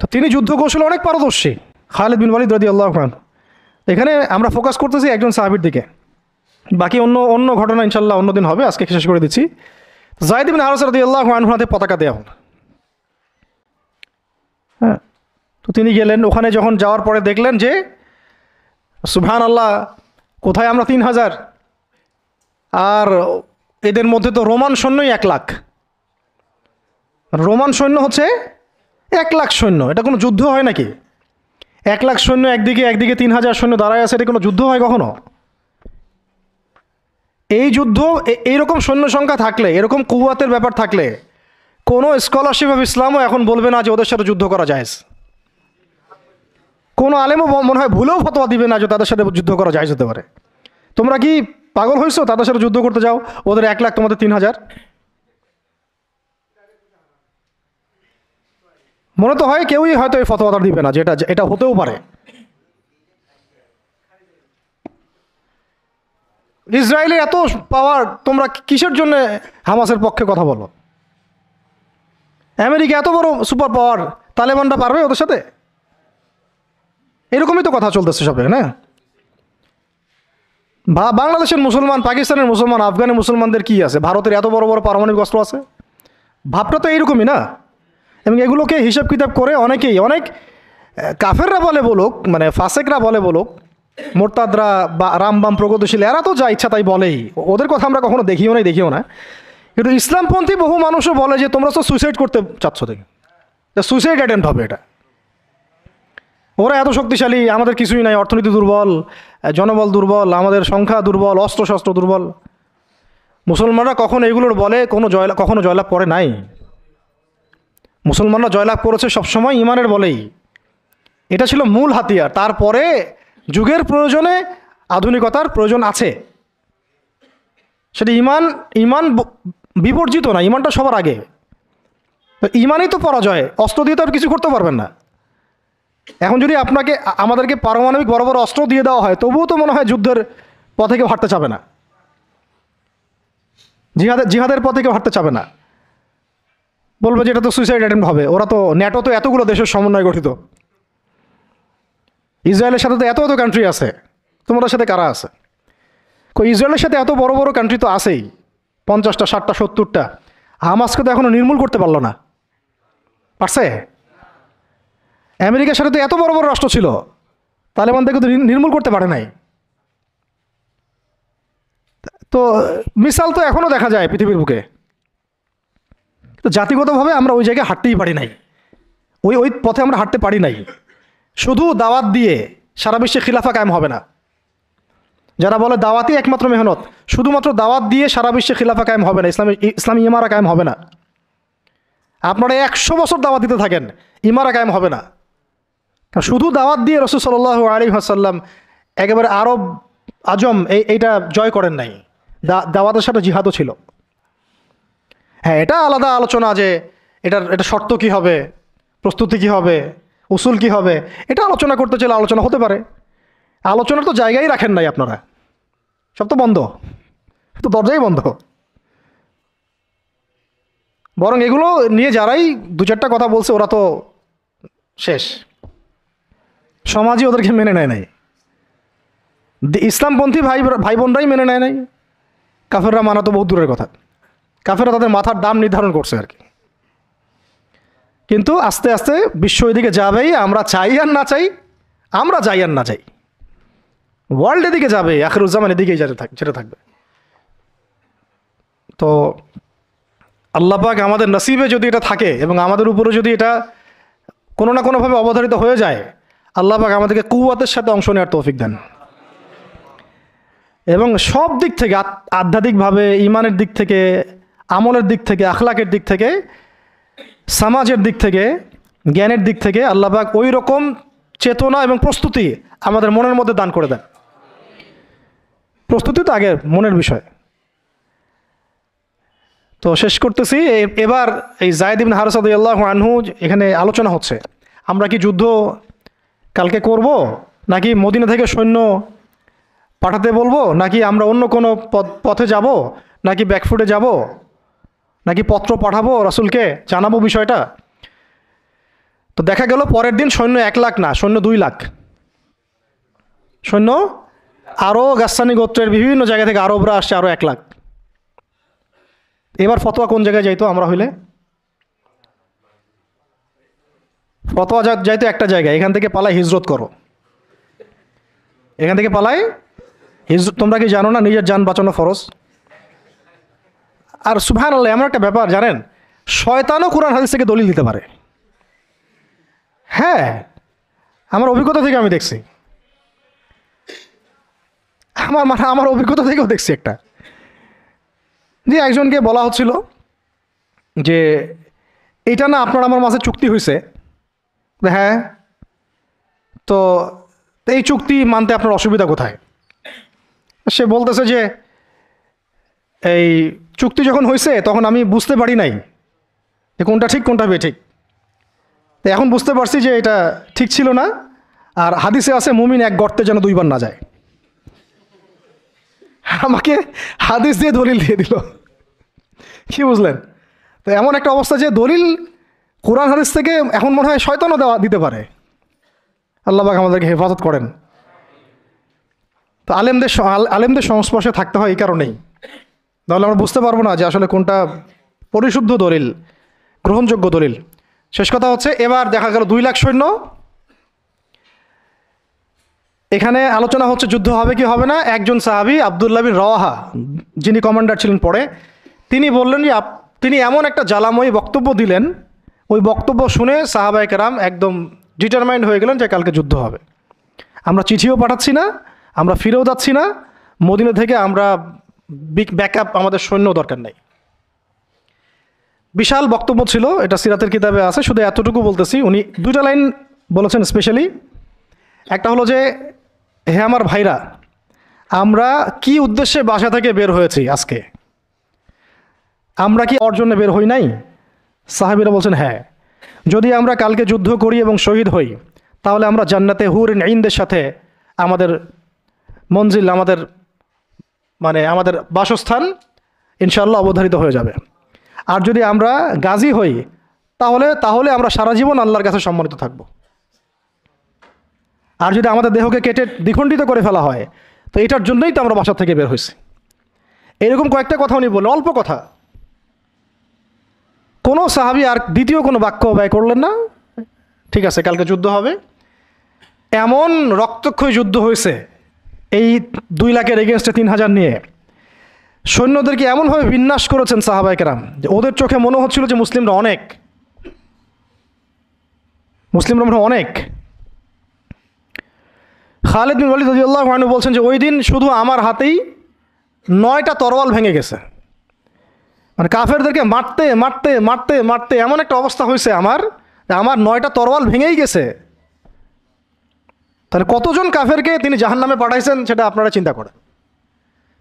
তো তিনি যুদ্ধ কৌশলে অনেক পারদর্শী খালিদ বিন ওয়ালিদ রাদিয়াল্লাহু আনহু। এখানে আমরা ফোকাস করতেছি একজন সাহাবীর দিকে, বাকি অন্য ঘটনা ইনশাল্লাহ অন্যদিন হবে, আজকে শেষ করে দিচ্ছি। যায়েদ ইবনে হারেসা রাদিয়াল্লাহু আনহুর হাতে পতাকা দেওয়া হল। হ্যাঁ, তো তিনি গেলেন ওখানে, যখন যাওয়ার পরে দেখলেন যে সুবহানাল্লাহ, কোথায় আমরা 3000, আর এদের মধ্যে তো রোমান সৈন্যই 1 লাখ। রোমান সৈন্য হচ্ছে 1 লাখ সৈন্য, এটা কোনো যুদ্ধ হয় নাকি? 1 লাখ সৈন্য একদিকে 3000 সৈন্য দাঁড়ায় আছে, এটা কোনো যুদ্ধ হয় কখনো? এই যুদ্ধ, এইরকম সৈন্য সংখ্যা থাকলে, এরকম কুওয়াতের ব্যাপার থাকলে, কোনো স্কলারশিপ অফ ইসলামও এখন বলবে না যে ওদের সাথে যুদ্ধ করা জায়েজ। কোনো আলেমও মনে হয় ভুলেও ফতোয়া দিবে না যে তাদের সাথে যুদ্ধ করা জায়েজ হতে পারে। তোমরা কি পাগল হয়েছো তাদের সাথে যুদ্ধ করতে যাও? ওদের 1 লাখ, তোমাদের 3000। মনে তো হয় কেউই হয়তো এই ফতোয়াটা দিবে না যে এটা হতেও পারে। ইসরায়েলের এত পাওয়ার, তোমরা কিসের জন্য হামাসের পক্ষে কথা বলো? আমেরিকা এত বড় সুপার পাওয়ার, তালেবানরা পারবে ওদের সাথে? এরকমই তো কথা চলতেছে সব, না? বাংলাদেশের মুসলমান, পাকিস্তানের মুসলমান, আফগানের মুসলমানদের কি আছে? ভারতের এত বড় বড় পারমাণবিক অস্ত্র আছে। ভাবটা তো এইরকমই না? এবং এগুলোকে হিসাব কিতাব করে অনেকেই, অনেক কাফেররা বলে বলুক, মানে ফাসেকরা বলে বলুক, মোরতাদরা বা রামবাম প্রগতিশীল, এরা তো যা ইচ্ছা তাই বলেই, ওদের কথা আমরা কখনো দেখিও না। কিন্তু ইসলামপন্থী বহু মানুষও বলে যে তোমরা তো সুইসাইড করতে চাচ্ছ, দেখে সুইসাইড অ্যাটেম্প্ট হবে এটা। ওরা এত শক্তিশালী, আমাদের কিছুই নাই, অর্থনীতি দুর্বল, জনবল দুর্বল, আমাদের সংখ্যা দুর্বল, অস্ত্রশস্ত্র দুর্বল। মুসলমানরা কখন এগুলোর বলে কখনো জয়লাভ করে নাই। মুসলমানরা জয়লাভ করেছে সবসময় ইমানের বলেই, এটা ছিল মূল হাতিয়ার। তারপরে যুগের প্রয়োজনে আধুনিকতার প্রয়োজন আছে, সেটা ইমান বিবর্জিত না, ইমানটা সবার আগে। ইমানই তো পরাজয়, অস্ত্র দিয়ে তো আর কিছু করতে পারবেন না। এখন যদি আমাদেরকে পারমাণবিক বড় বড় অস্ত্র দিয়ে দেওয়া হয়, তবুও তো মনে হয় যুদ্ধের পথে কেউ হাঁটতে চাবে না, জিহাদের পথে কেউ হাঁটতে চাবে না, বলবে যে এটা তো সুইসাইড অ্যাটেম্প্ট হবে। ওরা তো, ন্যাটো তো এতগুলো দেশের সমন্বয়ে গঠিত, ইসরায়েলের সাথে তো এত কান্ট্রি আছে, তোমাদের সাথে কারা আছে? ইসরায়েলের সাথে এত বড় বড় কান্ট্রি তো আছেই, 50টা 60টা 70টা। হামাসকে তো এখনো নির্মূল করতে পারলো না, পারছে? আমেরিকার সাথে তো এত বড় বড় রাষ্ট্র ছিল, তালেবানদেরকে তো নির্মূল করতে পারে নাই। তো মিসাল তো এখনও দেখা যায় পৃথিবীর বুকে। তো জাতিগতভাবে আমরা ওই জায়গায় হাঁটতেই পারি নাই, ওই ওই পথে আমরা হাঁটতে পারি নাই। শুধু দাওয়াত দিয়ে সারা বিশ্বে খিলাফা কায়েম হবে না। যারা বলে দাওয়াতই একমাত্র মেহনত, শুধুমাত্র দাওয়াত দিয়ে সারা বিশ্বে খিলাফা কায়েম হবে না, ইসলামী ইমারা কায়েম হবে না। আপনারা 100 বছর দাওয়াত দিতে থাকেন, ইমারা কায়েম হবে না। শুধু দাওয়াত দিয়ে রাসূল সাল্লাল্লাহু আলাইহি ওয়াসাল্লাম একেবারে আরব আজম এইটা জয় করেন নাই। দাওয়াতের সাথে জিহাদও ছিল। হ্যাঁ, এটা আলাদা আলোচনা যে এটা শর্ত কী হবে, প্রস্তুতি কী হবে, উসুল কী হবে, এটা আলোচনা করতে চাইলে আলোচনা হতে পারে। আলোচনার তো জায়গায় রাখেন নাই আপনারা, সব তো বন্ধ, তো দরজাই বন্ধ। বরং এগুলো নিয়ে যারাই 2-4টা কথা বলছে ওরা তো শেষ, সমাজই ওদেরকে মেনে নেয় নাই। ইসলামপন্থী ভাই বোনরাই মেনে নেয় নাই, কাফেররা মানা তো বহু দূরের কথা। কাফেররা তাদের মাথার দাম নির্ধারণ করছে আর কি। কিন্তু আস্তে আস্তে বিশ্ব এদিকে যাবেই, আমরা চাই আর না চাই, আমরা যাই আর না চাই, ওয়ার্ল্ড এদিকে যাবে, আখিরুজ্জামান এদিকেই যেতে থাকবে। তো আল্লাহ পাক আমাদের নসিবে যদি এটা থাকে এবং আমাদের উপরে যদি এটা কোনো না কোনোভাবে অবধারিত হয়ে যায়, আল্লাহ পাক আমাদেরকে কুওয়াতের সাথে অংশ নেওয়ার তৌফিক দেন। এবং সব দিক থেকে, আধ্যাত্মিকভাবে, ইমানের দিক থেকে, আমলের দিক থেকে, আখলাকের দিক থেকে, সমাজের দিক থেকে, জ্ঞানের দিক থেকে আল্লাহ পাক ওই রকম চেতনা এবং প্রস্তুতি আমাদের মনের মধ্যে দান করে দেন। প্রস্তুতি তো আগে মনের বিষয়। তো শেষ করতেছি, এবার এই যায়েদ ইবনে হারেসা রাদিয়াল্লাহু আনহু এখানে আলোচনা হচ্ছে, আমরা কি যুদ্ধ কালকে করব, নাকি মদিনা থেকে সৈন্য পাঠাতে বলবো, নাকি আমরা অন্য কোনো পথে যাব, নাকি ব্যাকফুটে যাব, নাকি পত্র পাঠাবো রাসূলকে জানাবো বিষয়টা। তো দেখা গেল পরের দিন সৈন্য 1 লাখ না, সৈন্য 2 লাখ সৈন্য, আরও গাসসানি গোত্রের বিভিন্ন জায়গা থেকে আরবরা আসছে, আরও 1 লাখ। এবার ফতোয়া কোন জায়গায় যাইতো আমরা হইলে? ফতোয়া যাইতো একটা জায়গায়, এখান থেকে পালাই হিজরত করো, এখান থেকে পালাই হিজরত। তোমরা কি জানো না নিজের জান বাঁচানো ফরজ? আর সুবহানাল্লাহ, এমন একটা ব্যাপার জানেন, শয়তানও কোরআন হাদিস থেকে দলিল দিতে পারে। হ্যাঁ, আমার অভিজ্ঞতা থেকে আমি দেখছি, আমার অভিজ্ঞতা থেকেও দেখছি একটা, যে একজনকে বলা হচ্ছিল যে এটা না আপনার আমার মাঝে চুক্তি হয়েছে। হ্যাঁ, তো এই চুক্তি মানতে আপনার অসুবিধা কোথায়? সে বলতেছে যে এই চুক্তি যখন হয়েছে তখন আমি বুঝতে পারি নাই যে কোনটা ঠিক কোনটা বেঠিক। তো এখন বুঝতে পারছি যে এটা ঠিক ছিল না। আর হাদিসে আছে মুমিন এক গর্তে যেন 2 বার না যায়। আমাকে হাদিস দিয়ে দলিল দিয়ে দিল, কি বুঝলেন? তো এমন একটা অবস্থা যে দলিল কোরআন হাদিস থেকে এখন মনে হয় শয়তানও দিতে পারে। আল্লাহ পাক আমাদেরকে হেফাজত করেন। তো আলেমদের সংস্পর্শে থাকতে হয় এই কারণেই, তাহলে আমরা বুঝতে পারবো না যে আসলে কোনটা পরিশুদ্ধ দলিল, গ্রহণযোগ্য দলিল। শেষ কথা হচ্ছে, এবার দেখা গেল 2 লাখ সৈন্য, এখানে আলোচনা হচ্ছে যুদ্ধ হবে কি হবে না। একজন সাহাবী আব্দুল্লাহ বিন রওয়াহা, যিনি কমান্ডার ছিলেন পরে, তিনি বললেন যে তিনি এমন একটা জ্বালাময়ী বক্তব্য দিলেন, ওই বক্তব্য শুনে সাহাবায়ে কেরাম একদম ডিটারমাইন্ড হয়ে গেলেন যে কালকে যুদ্ধ হবে। আমরা চিঠিও পাঠাচ্ছি না, আমরা ফিরেও যাচ্ছি না, মদিনা থেকে আমরা ব্যাকআপ, আমাদের সৈন্য দরকার নাই। বিশাল বক্তব্য ছিল, এটা সিরাতের কিতাবে আছে। শুধু এতটুকু বলতেছি, উনি 2টা লাইন বলেছেন স্পেশালি। একটা হলো যে, হে আমার ভাইরা, আমরা কি উদ্দেশ্যে বাসা থেকে বের হয়েছি আজকে? আমরা কি অর্জনে বের হই নাই? সাহাবীরা বলছেন হ্যাঁ। যদি আমরা কালকে যুদ্ধ করি এবং শহীদ হই, তাহলে আমরা জান্নাতে হুরিন ঈনদের সাথে আমাদের মঞ্জিল, আমাদের বাসস্থান ইনশাআল্লাহ অবধারিত হয়ে যাবে। আর যদি আমরা গাজী হই, তাহলে আমরা সারা জীবন আল্লাহর কাছে সম্মানিত থাকব। আর যদি আমাদের দেহকে কেটে দ্বিখণ্ডিত করে ফেলা হয়, তো এটার জন্যই তো আমরা বাসা থেকে বের হয়েছি। এরকম কয়েকটা কথা উনি বললেন, অল্প কথা। কোনো সাহাবী আর দ্বিতীয় কোনো বাক্য ব্যয় করলেন না। ঠিক আছে, কালকে যুদ্ধ হবে, এমন রক্তক্ষয়ী যুদ্ধ হয়েছে এই 2 লাখের এগেনস্টে 3,000 নিয়ে। সৈন্যদেরকে এমনভাবে বিন্যাস করেছেন সাহাবায়ে কেরাম যে ওদের চোখে মনে হচ্ছিল যে মুসলিমরা অনেক, খালিদ বিন ওয়ালিদ রাদিয়াল্লাহু আনহু বলছেন যে ওই দিন শুধু আমার হাতেই 9টা তরোয়াল ভেঙে গেছে। মানে কাফেরদেরকে মারতে মারতে মারতে মারতে এমন একটা অবস্থা হয়েছে আমার 9টা তরোয়াল ভেঙেই গেছে। তাহলে কতজন কাফেরকে তিনি জাহান্নামে পাঠাইছেন সেটা আপনারা চিন্তা করেন।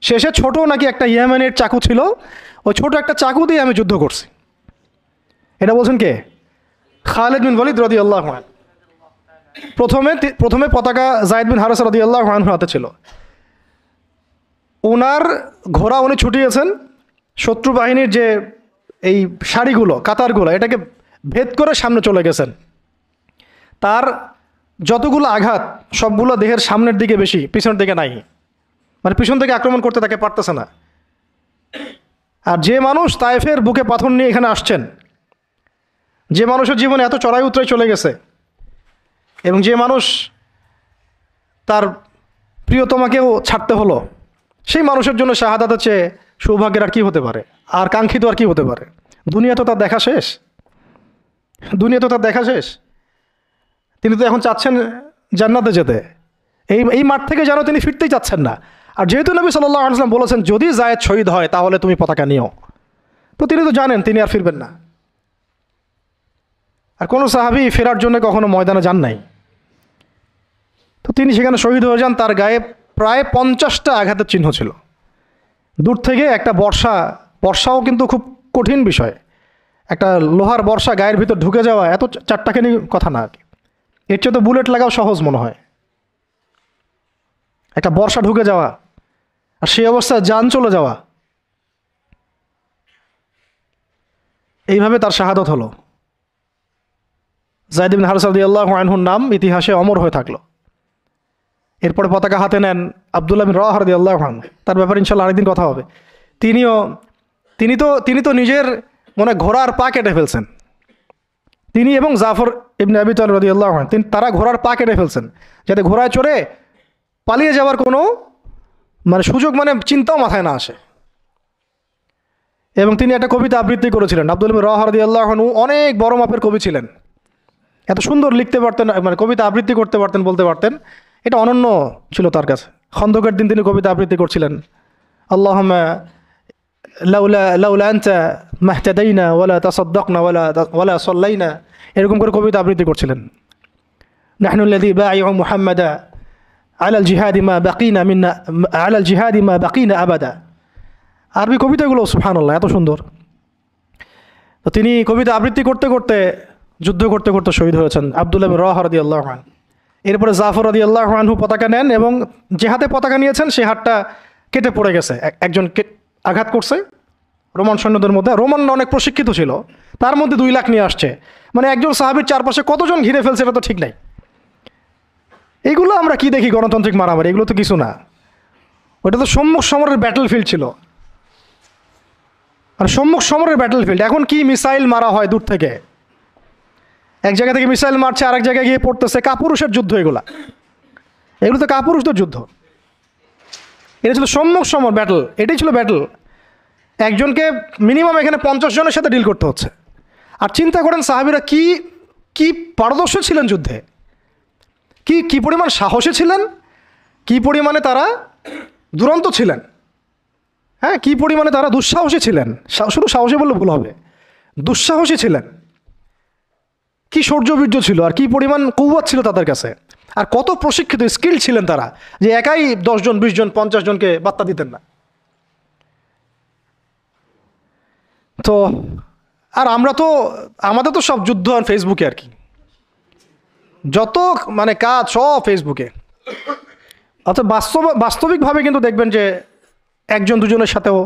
শেষে ছোট নাকি একটা ইয়েমেনের চাকু ছিল, ওই ছোট একটা চাকু দিয়ে আমি যুদ্ধ করছি। এটা বলছেন কে? খালিদ বিন ওয়ালিদ রাদিয়াল্লাহু আনহু। প্রথমে পতাকা যায়েদ বিন হারেসা রাদিয়াল্লাহু আনহুর হাতে ছিল। ওনার ঘোড়া উনি ছুটিয়েছেন, শত্রু বাহিনীর যে এই সারিগুলো কাতারগুলো এটাকে ভেদ করে সামনে চলে গেছেন। তার যতগুলো আঘাত সবগুলো দেহের সামনের দিকে বেশি, পিছনের দিকে নাই। মানে পিছন থেকে আক্রমণ করতে তাকে পারতেছে না। আর যে মানুষ তায়েফের বুকে পাথর নিয়ে এখানে আসছেন, যে মানুষের জীবনে এত চড়াই উতরাই চলে গেছে, এবং যে মানুষ তার প্রিয়তমাকেও ছাড়তে হলো, সেই মানুষের জন্য শাহাদাতের চেয়ে সৌভাগ্যের আর কী হতে পারে, আর কাঙ্ক্ষিত আর কী হতে পারে? দুনিয়া তো তার দেখা শেষ। তিনি তো এখন চাচ্ছেন জান্নাতে যেতে। এই মাঠ থেকে যেন তিনি ফিরতেই চাচ্ছেন না। আর যেহেতু নবী সাল্লাল্লাহু আলাইহি ওয়াসাল্লাম বলেছেন যদি যায়েদ শহীদ হয় তাহলে তুমি পতাকা নিও, তো তিনি তো জানেন তিনি আর ফিরবেন না। আর কোনো সাহাবী ফেরার জন্য কখনো ময়দানে যান নাই। তো তিনি সেখানে শহীদ হয়ে যান। তার গায়ে প্রায় 50টা আঘাতের চিহ্ন ছিল। দূর থেকে একটা বর্ষাও কিন্তু খুব কঠিন বিষয়। একটা লোহার বর্ষা গায়ের ভিতর ঢুকে যাওয়া এত চারটাখানি কথা না। এর চেয়ে তো বুলেট লাগাও সহজ মনে হয়। একটা বর্ষা ঢুকে যাওয়া আর সেই অবস্থায় জান চলে যাওয়া, এইভাবে তার শাহাদত হলো। যায়েদ বিন হারেসা রাদিয়াল্লাহু আনহুর নাম ইতিহাসে অমর হয়ে থাকলো। এরপরে পতাকা হাতে নেন আব্দুল্লাহ বিন রাওয়াহা রাদিয়াল্লাহু আনহু। তার ব্যাপারে ইনশাআল্লাহ আরেকদিন কথা হবে। তিনি তো নিজের মনে ঘোড়ার পা কেটে ফেলছেন। তিনি এবং জাফর ইবনে আবি তালিব রাদিয়াল্লাহু আনহু তারা ঘোড়ার পা কেটে ফেলছেন, যাতে ঘোড়ায় চড়ে পালিয়ে যাওয়ার কোনো সুযোগ চিন্তাও মাথায় না আসে। এবং তিনি একটা কবিতা আবৃত্তি করেছিলেন। আব্দুল্লাহ বিন রাওয়াহা রাদিয়াল্লাহু আনহু অনেক বড় মাপের কবি ছিলেন। এত সুন্দর লিখতে পারতেন, কবিতা আবৃত্তি করতে পারতেন, বলতে পারতেন। এটা অনন্য ছিল তার কাছে। খন্দকের দিন তিনি কবিতা আবৃত্তি করছিলেন। আল্লাহুম্মা লাউলা আনতা মাহতাদাইনা ওয়ালা তাসাদ্দাকনা ওয়ালা সাল্লাইনা, এরকম করে কবিতা আবৃত্তি করছিলেন। নাহনু আল্লাযী বাইউ মুহাম্মাদা আলাল জিহাদি মা বাকিনা আবাদা। আরবি কবিতাগুলো সুবহানাল্লাহ এত সুন্দর। তো তিনি কবিতা আবৃত্তি করতে করতে যুদ্ধ করতে করতে শহীদ হয়েছেন আব্দুল্লাহ বিন রাওয়াহা রাদিয়াল্লাহু আনহু। এরপরে জাফর রাদিয়াল্লাহু আনহু পতাকা নেন এবং যে হাতে পতাকা নিয়েছেন সেই হাতটা কেটে পড়ে গেছে। একজন আঘাত করছে রোমান সৈন্যদের মধ্যে। রোমানরা অনেক প্রশিক্ষিত ছিল, তার মধ্যে 2 লাখ নিয়ে আসছে। একজন সাহাবীর চারপাশে কতজন ঘিরে ফেলছে এটা তো ঠিক নাই। এগুলো আমরা কি দেখি গণতান্ত্রিক মারামারি, এগুলো তো কিছু না। ওটা তো সম্মুখ সমরের ব্যাটলফিল্ড ছিল। আর সম্মুখ সমরের ব্যাটলফিল্ড এখন কি মিসাইল মারা হয় দূর থেকে, এক জায়গা থেকে মিসাইল মারছে আরেক জায়গায় গিয়ে পড়তেছে। কাপুরুষের যুদ্ধ এগুলো তো কাপুরুষদের যুদ্ধ। এটা ছিল সম্মুখ সমর ব্যাটল, এটাই ছিল ব্যাটল। একজনকে মিনিমাম এখানে 50 জনের সাথে ডিল করতে হচ্ছে। আর চিন্তা করেন সাহাবীরা কি পারদর্শী ছিলেন যুদ্ধে, কি পরিমাণ সাহসী ছিলেন, কি পরিমাণে তারা দুরন্ত ছিলেন। হ্যাঁ, কি পরিমাণে তারা দুঃসাহসী ছিলেন। শুধু সাহসী বললে ভুল হবে, দুঃসাহসী ছিলেন। কি শৌর্যবীর্য ছিল আর কি পরিমাণ কৌয়াত ছিল তাদের কাছে। আর কত প্রশিক্ষিত স্কিল ছিলেন তারা, যে একাই 10 জন 20 জন 50 জনকে বার্তা দিতেন না। তো আর আমাদের তো সব যুদ্ধ আর ফেসবুকে, আর কি যত কাজ সব ফেসবুকে। অর্থাৎ বাস্তবিকভাবে কিন্তু দেখবেন যে 1 জন 2 জনের সাথেও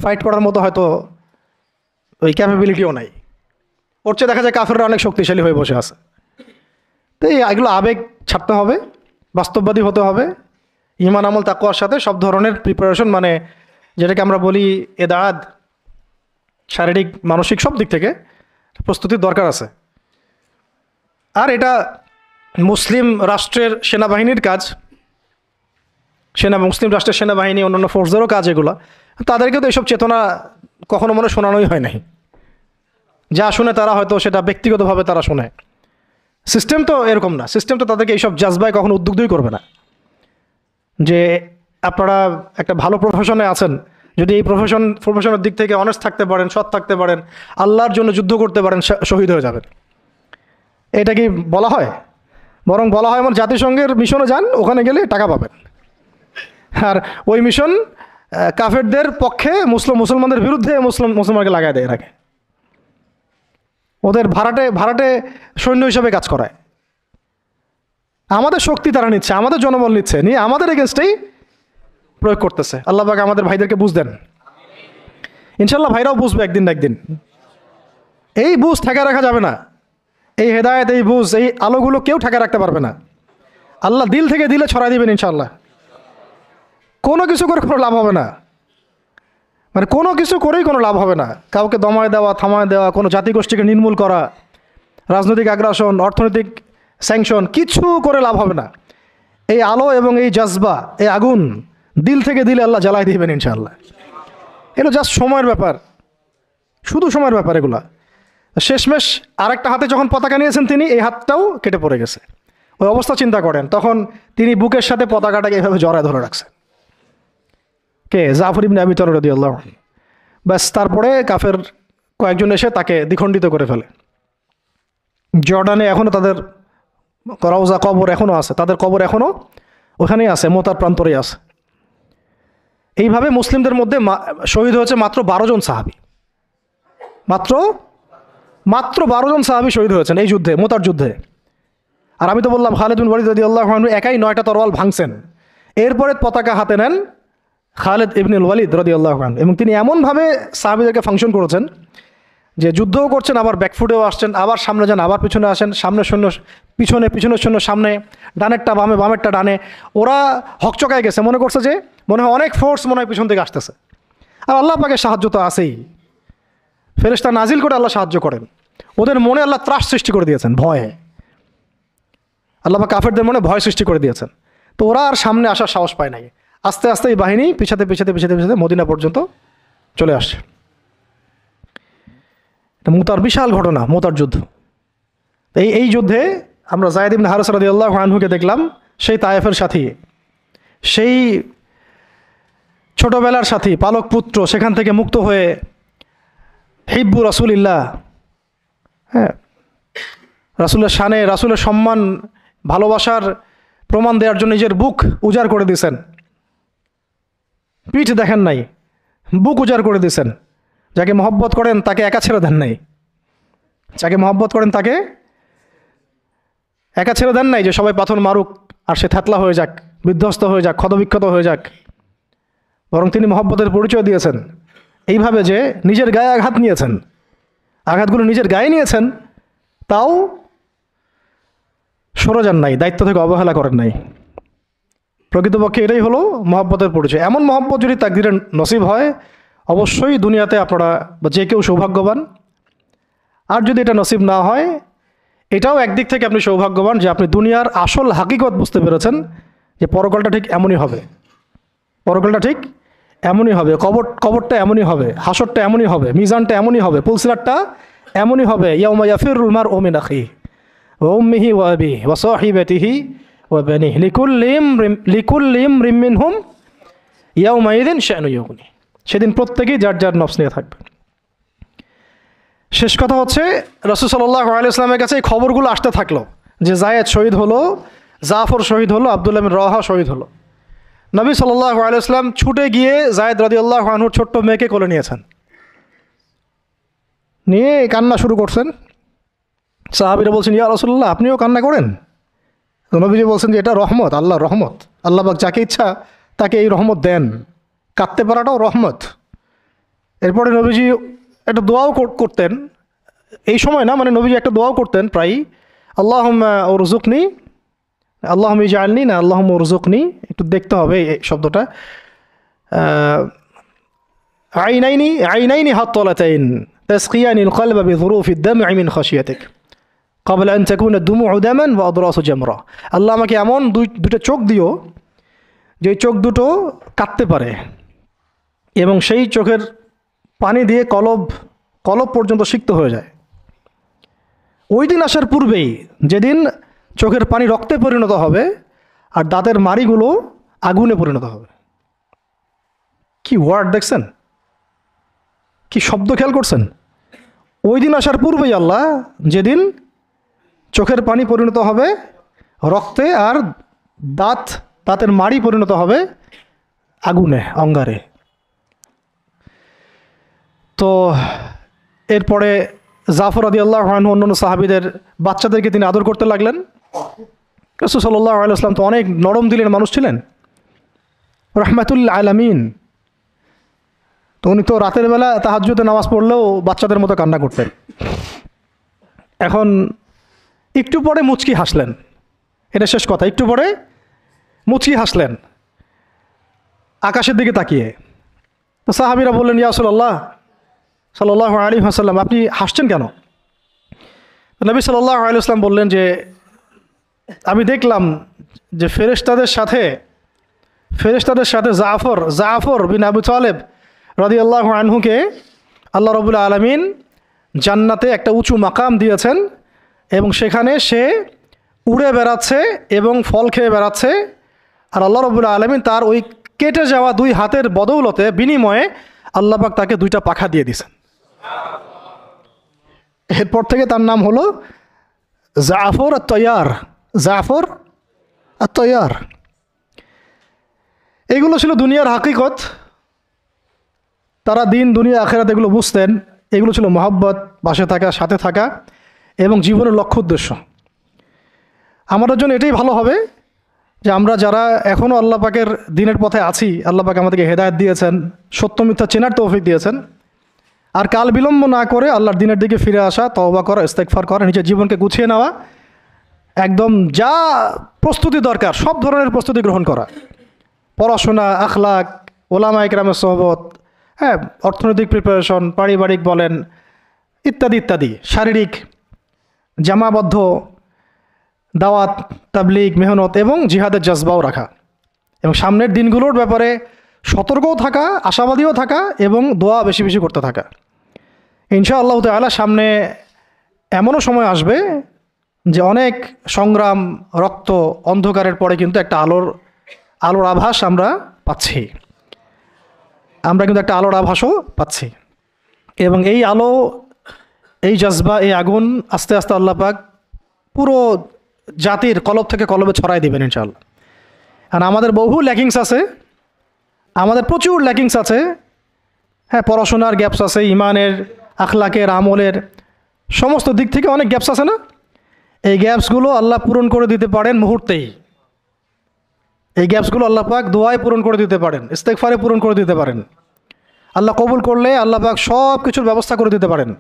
ফাইট করার মতো হয়তো ওই ক্যাপাবিলিটিও নাই। ওর চেয়ে দেখা যায় কাফেররা অনেক শক্তিশালী হয়ে বসে আছে। তো এগুলো আবেগ ছাড়তে হবে, বাস্তববাদী হতে হবে। ঈমান আমল তাকওয়ার সাথে সব ধরনের প্রিপারেশন, যেটাকে আমরা বলি এদাদ, শারীরিক মানসিক সব দিক থেকে প্রস্তুতির দরকার আছে। আর এটা মুসলিম রাষ্ট্রের সেনাবাহিনীর কাজ, মুসলিম রাষ্ট্রের সেনাবাহিনী অন্যান্য ফোর্সদেরও কাজ এগুলো, তাদেরকে তো এইসব চেতনা কখনো মনে শোনানোই হয় নাই। যা শুনে তারা হয়তো সেটা ব্যক্তিগতভাবে তারা শোনে। সিস্টেম তো এরকম না, সিস্টেম তো তাদেরকে এইসব জাজবায় কখনো উদ্বুদ্ধই করবে না যে আপনারা একটা ভালো প্রফেশনে আছেন, যদি এই প্রফেশনের দিক থেকে অনেস্ট থাকতে পারেন, সৎ থাকতে পারেন, আল্লাহর জন্য যুদ্ধ করতে পারেন, শহীদ হয়ে যাবেন। এটা কি বলা হয়? বরং বলা হয় আমার জাতিসংঘের মিশনে যান, ওখানে গেলে টাকা পাবেন। আর ওই মিশন কাফেরদের পক্ষে, মুসলমানদের বিরুদ্ধে মুসলমানকে লাগায় দেয়, এটাকে ওদের ভাড়াটে সৈন্য হিসাবে কাজ করায়। আমাদের শক্তি তারা নিচ্ছে, আমাদের জনবল নিচ্ছে, নিয়ে আমাদের এগেনস্টেই প্রয়োগ করতেছে। আল্লাহ পাক আমাদের ভাইদেরকে বুঝ দেন। ইনশাল্লাহ ভাইরাও বুঝবে একদিন না একদিন। এই বুঝ ঠেকা রাখা যাবে না। এই হেদায়েত, এই বুঝ, এই আলোগুলো কেউ ঠেকা রাখতে পারবে না। আল্লাহ দিল থেকে দিলে ছড়াই দিবেন ইনশাল্লাহ। কোনো কিছু করে কোনো লাভ হবে না, মানে কোনো কিছু করেই কোনো লাভ হবে না। কাউকে দমায় দেওয়া, থামায় দেওয়া, কোনো জাতিগোষ্ঠীকে নির্মূল করা, রাজনৈতিক আগ্রাসন, অর্থনৈতিক স্যাংশন, কিছু করে লাভ হবে না। এই আলো এবং এই জজবা, এই আগুন দিল থেকে দিলে আল্লাহ জ্বালাই দিবেন ইনশাআল্লাহ। এগুলো জাস্ট সময়ের ব্যাপার, শুধু সময়ের ব্যাপার এগুলা। শেষমেশ আরেকটা হাতে যখন পতাকা নিয়েছেন তিনি, এই হাতটাও কেটে পড়ে গেছে। ওই অবস্থা চিন্তা করেন, তখন তিনি বুকের সাথে পতাকাটাকে এভাবে জড়ায় ধরে রাখছেন। কে? জাফর ইবনে আবি তালিব রাদিয়াল্লাহু আনহু। ব্যাস, তারপরে কাফের কয়েকজন এসে তাকে দ্বিখণ্ডিত করে ফেলে। জর্ডানে এখনও তাদের রওজা, কবর এখনও আছে, তাদের কবর এখনও ওখানেই আছে, মোতার প্রান্তরেই আছে। এইভাবে মুসলিমদের মধ্যে শহীদ হয়েছে মাত্র 12 জন সাহাবী। মাত্র 12 জন সাহাবী শহীদ হয়েছেন এই যুদ্ধে, মোতার যুদ্ধে। আর আমি তো বললাম খালিদ বিন ওয়ালিদ রাদিয়াল্লাহু আনহু একাই 9টা তরোয়াল ভাঙছেন। এরপরে পতাকা হাতে নেন খালিদ ইবনুল ওয়ালিদ রাদিয়াল্লাহু আনহু, এবং তিনি এমনভাবে সাহাবীদেরকে ফাংশন করেছেন যে যুদ্ধও করছেন, আবার ব্যাকফুটেও আসছেন, আবার সামনে যান, আবার পিছনে আসেন, সামনে সৈন্য পিছনে, পিছনের সৈন্য সামনে, ডানেরটা বামে, বামেরটা ডানে। ওরা হকচকায় গেছে, মনে করছে যে মনে হয় অনেক ফোর্স মনে হয় পিছন থেকে আসতেছে। আর আল্লাহ পাকের সাহায্য তো আছেই, ফেরেশতা নাজিল করে আল্লাহ সাহায্য করেন। ওদের মনে আল্লাহ ত্রাস সৃষ্টি করে দিয়েছেন, ভয়ে। আল্লাহ পাক কাফেরদের মনে ভয় সৃষ্টি করে দিয়েছেন। তো ওরা আর সামনে আসার সাহস পায় নাই। আস্তে আস্তে এই বাহিনী পিছাতে মদিনা পর্যন্ত চলে আসছে। এটা মুতার বিশাল ঘটনা, মুতার যুদ্ধ। এই যুদ্ধে আমরা যায়েদ ইবনে হারেসা রাদিয়াল্লাহু আনহুকে দেখলাম, সেই তায়েফের সাথী, সেই ছোটবেলার সাথী, পালক পুত্র, সেখান থেকে মুক্ত হয়ে হিব্বু রাসূলিল্লাহ, হ্যাঁ, রাসূলের শানে, রাসূলের সম্মান, ভালোবাসার প্রমাণ দেওয়ার জন্য নিজের বুক উজাড় করে দিয়েছেন। পিঠ দেখেন নাই, বুক উজাড় করে দিয়েছেন। যাকে মহব্বত করেন তাকে একা ছেড়ে দেন নাই, যাকে মহব্বত করেন তাকে একা ছেড়ে দেন নাই যে সবাই পাথর মারুক আর সে থ্যাতলা হয়ে যাক, বিধ্বস্ত হয়ে যাক, ক্ষতবিক্ষত হয়ে যাক। বরং তিনি মহব্বতের পরিচয় দিয়েছেন এইভাবে যে নিজের গায়ে আঘাত নিয়েছেন, আঘাতগুলো নিজের গায়ে নিয়েছেন, তাও সরে যান নাই, দায়িত্ব থেকে অবহেলা করেন নাই। প্রকৃতপক্ষে এটাই হলো মহব্বতের পরিচয়। এমন মহব্বত যদি তাকদীরে নসিব হয়, অবশ্যই দুনিয়াতে আপনারা বা যে কেউ সৌভাগ্যবান। আর যদি এটা নসিব না হয়, এটাও একদিক থেকে আপনি সৌভাগ্যবান যে আপনি দুনিয়ার আসল হাকিকত বুঝতে পেরেছেন, যে পরকালটা ঠিক এমনই হবে, পরকালটা ঠিক এমনই হবে, কবরটা এমনই হবে, হাসরটা এমনই হবে, মিজানটা এমনই হবে, পুলসিরাতটা এমনই হবে। ইয়াউমা ইয়াফিরুল মারউ মিন আখিহি ওয়া উম্মিহি ওয়া আবিহি ওয়া সাহিবাতিহি ওয়া বানিহি লিকুল্লি ইমরিন মিনহুম ইয়াউমাইযিন শা'নু ইউগনি। সেদিন প্রত্যেকেই যার যার নফস নিয়ে থাকবে। শেষ কথা হচ্ছে, রাসূল সাল্লাল্লাহু আলাইহি ওয়াসাল্লামের কাছে এই খবরগুলো আসতে থাকলো যে যায়েদ শহীদ হলো, জাফর শহীদ হলো, আব্দুল্লাহ বিন রওয়াহা শহীদ হলো। নবী সাল্লাল্লাহু আলাইহি ওয়াসাল্লাম ছুটে গিয়ে যায়েদ রাদিয়াল্লাহু আনহুর ছোট্ট মেয়েকে কোলে নিয়েছেন, নিয়ে কান্না শুরু করছেন। সাহাবীরা বলছেন, ইয়া রাসূলুল্লাহ, আপনিও কান্না করেন? তো নবীজি বলছেন যে এটা রহমত, আল্লাহর রহমত। আল্লাহ পাক যাকে ইচ্ছা তাকে এই রহমত দেন, কাঁদতে পারাটাও রহমত। এরপরে নবীজি একটা দোয়াও করতেন, এই সময় না, মানে নবীজি একটা দোয়াও করতেন প্রায়ই, আল্লাহুম্মা উরযুকনি, আল্লাহুম্মা ইজআলনি, না আল্লাহুম্মা উরযুকনি, একটু দেখতে হবে এই শব্দটা। আইনাইনি হাত্তালাতাইন তাসকিয়ানিল কলবা বিযুরুফিদ দাম'i মিন খাশিয়াতিক। ক্বাবলা আন তাকুনা দুমুউ দামান ওয়া আদরাসু জামরা। আল্লাহ আমাকে এমন দুটো চোখ দিও যে চোখ দুটো কাঁদতে পারে এবং সেই চোখের পানি দিয়ে কলব পর্যন্ত সিক্ত হয়ে যায়। ওই দিন আসার পূর্বেই, যেদিন চোখের পানি রক্তে পরিণত হবে আর দাঁতের মাড়িগুলো আগুনে পরিণত হবে। কি ওয়ার্ড দেখছেন, কি শব্দ খেয়াল করছেন? ওই দিন আসার পূর্বেই আল্লাহ, যেদিন চোখের পানি পরিণত হবে রক্তে আর দাঁতের মাড়ি পরিণত হবে আগুনে, অঙ্গারে। তো এরপরে জাফর রাদিয়াল্লাহু আনহু অন্যান্য সাহাবীদের বাচ্চাদেরকে তিনি আদর করতে লাগলেন। রাসূল সাল্লাল্লাহু আলাইহি ওয়াসাল্লাম তো অনেক নরম দিলের মানুষ ছিলেন, রাহমাতুল আলামিন। তো উনি তো রাতের বেলা তাহাজ্জুদে নামাজ পড়লেও বাচ্চাদের মতো কান্না করতেন। এখন একটু পরে মুচকি হাসলেন, এটা শেষ কথা। একটু পরে মুচকি হাসলেন আকাশের দিকে তাকিয়ে। তো সাহাবীরা বললেন, ইয়া রাসূলুল্লাহ সাল্লাল্লাহু আলাইহি ওয়াসাল্লাম, আপনি হাসছেন কেন? নবী সাল্লাল্লাহু আলাইহি ওয়াসাল্লাম বললেন যে, আমি দেখলাম যে ফেরেশতাদের সাথে জাফর বিন আবু তালেব রাদিয়াল্লাহু আনহুকে আল্লাহ রাব্বুল আলামিন জান্নাতে একটা উঁচু মাকাম দিয়েছেন এবং সেখানে সে উড়ে বেড়াচ্ছে এবং ফল খেয়ে বেড়াচ্ছে। আর আল্লাহ রাব্বুল আলামিন তার ওই কেটে যাওয়া দুই হাতের বদৌলতে, বিনিময়ে আল্লাহ পাক তাকে দুইটা পাখা দিয়ে দিয়েছেন। এরপর থেকে তার নাম হলো জাফর আত-তাইয়ার। জাফর আত-তাইয়ার। এগুলো ছিল দুনিয়ার হাকিকত। তারা দিন দুনিয়া আখিরাত এগুলো বুঝতেন। এগুলো ছিল মহব্বত, পাশে থাকা, সাথে থাকা এবং জীবনের লক্ষ্য উদ্দেশ্য। আমাদের জন্য এটাই ভালো হবে যে আমরা যারা এখনও আল্লাহ পাকের দিনের পথে আছি, আল্লাহ পাক আমাদেরকে হেদায়েত দিয়েছেন, সত্য মিথ্যা চেনার তৌফিক দিয়েছেন। আর কাল বিলম্ব না করে আল্লাহর দিনের দিকে ফিরে আসা, তওবা করা, ইস্তেগফার করা, নিজের জীবনকে গুছিয়ে নেওয়া, একদম যা প্রস্তুতি দরকার সব ধরনের প্রস্তুতি গ্রহণ করা। পড়াশোনা, আখলাক, ওলামা ইকরামের সোহবত, হ্যাঁ, অর্থনৈতিক প্রিপারেশন, পারিবারিক বলেন, ইত্যাদি ইত্যাদি, শারীরিক, জামাবদ্ধ, দাওয়াত, তাবলিগ, মেহনত এবং জিহাদের জজবাও রাখা এবং সামনের দিনগুলোর ব্যাপারে সতর্কও থাকা, আশাবাদীও থাকা এবং দোয়া বেশি বেশি করতে থাকা। ইনশাআল্লাহ তাআলা সামনে এমনও সময় আসবে যে অনেক সংগ্রাম, রক্ত, অন্ধকারের পরে কিন্তু একটা আলোর আভাস আমরা পাচ্ছি। আমরা কিন্তু একটা আলোর আভাসও পাচ্ছি এবং এই আলো, এই জজবা, এই আগুন আস্তে আস্তে আল্লাহ পাক পুরো জাতির কলব থেকে কলবে ছড়াই দেবেন ইনশাআল্লাহ। আর আমাদের বহু ল্যাকিংস আছে, আমাদের প্রচুর ল্যাকিংস আছে। হ্যাঁ, পড়াশোনার গ্যাপস আছে, ইমানের, আখলাকের, আমলের সমস্ত দিক থেকে অনেক গ্যাপস আছে না? এই গ্যাপসগুলো আল্লাহ পূরণ করে দিতে পারেন মুহূর্তেই। এই গ্যাপসগুলো আল্লাহ পাক দোয়ায় পূরণ করে দিতে পারেন, ইস্তেগফারে পূরণ করে দিতে পারেন। আল্লাহ কবুল করলে আল্লাহ পাক সব কিছুর ব্যবস্থা করে দিতে পারেন।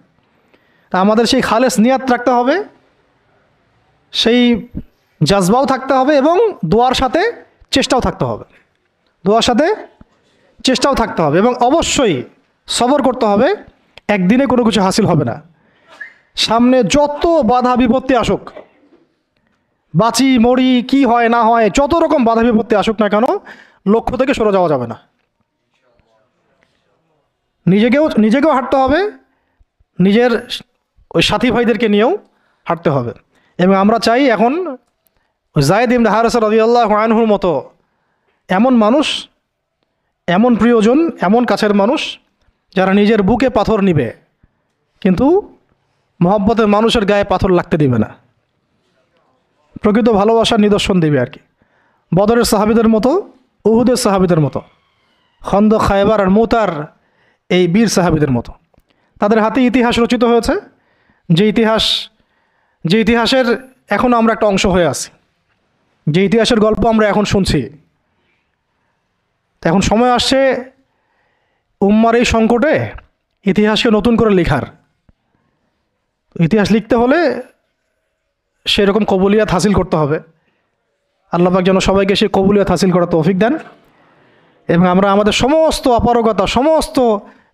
তা আমাদের সেই খালেস নিয়াত রাখতে হবে, সেই জাজবাও থাকতে হবে এবং দোয়ার সাথে চেষ্টাও থাকতে হবে। দোয়ার সাথে চেষ্টাও থাকতে হবে এবং অবশ্যই সবর করতে হবে। একদিনে কোনো কিছু হাসিল হবে না। সামনে যত বাধা বিপত্তি আসুক, বাঁচি মরি, কি হয় না হয়, যত রকম বাধা বিপত্তি আসুক না কেন, লক্ষ্য থেকে সরে যাওয়া যাবে না। নিজেকেও হাঁটতে হবে, নিজের ওই সাথী ভাইদেরকে নিয়েও হাঁটতে হবে। এবং আমরা চাই এখন যায়েদ ইবনে হারেসা রাদিয়াল্লাহু আনহুর মতো এমন মানুষ, এমন প্রিয়জন, এমন কাছের মানুষ যারা নিজের বুকে পাথর নিবে কিন্তু মহব্বতের মানুষের গায়ে পাথর লাগতে দিবে না, প্রকৃত ভালোবাসার নিদর্শন দিবে আর কি। বদরের সাহাবীদের মতো, উহুদের সাহাবীদের মতো, খন্দক, খায়বার আর মুতার এই বীর সাহাবীদের মতো। তাদের হাতে ইতিহাস রচিত হয়েছে, যে ইতিহাসের এখনও আমরা একটা অংশ হয়ে আছি, যে ইতিহাসের গল্প আমরা এখন শুনছি। এখন সময় আসছে উম্মার এই সংকটে ইতিহাসকে নতুন করে লেখার। ইতিহাস লিখতে হলে সেরকম কবুলিয়াত হাসিল করতে হবে। আল্লাহ পাক যেন সবাইকে সেই কবুলিয়াত হাসিল করার তৌফিক দেন এবং আমরা আমাদের সমস্ত অপারগতা, সমস্ত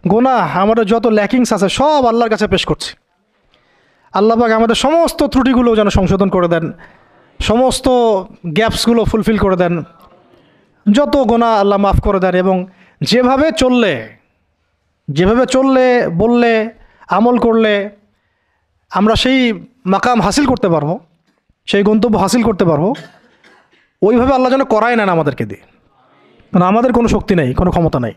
গুনাহ, আমাদের যত ল্যাকিংস আছে সব আল্লাহর কাছে পেশ করছি। আল্লাহ পাক আমাদের সমস্ত ত্রুটিগুলো যেন সংশোধন করে দেন, সমস্ত গ্যাপসগুলো ফুলফিল করে দেন, যত গোনাহ আল্লাহ মাফ করে দেন, এবং যেভাবে চললে বললে আমল করলে আমরা সেই মাকাম হাসিল করতে পারবো, সেই গন্তব্য হাসিল করতে পারবো, ওইভাবে আল্লাহ যেন করায় নেন আমাদেরকে দিয়ে। কারণ আমাদের কোনো শক্তি নেই, কোনো ক্ষমতা নেই।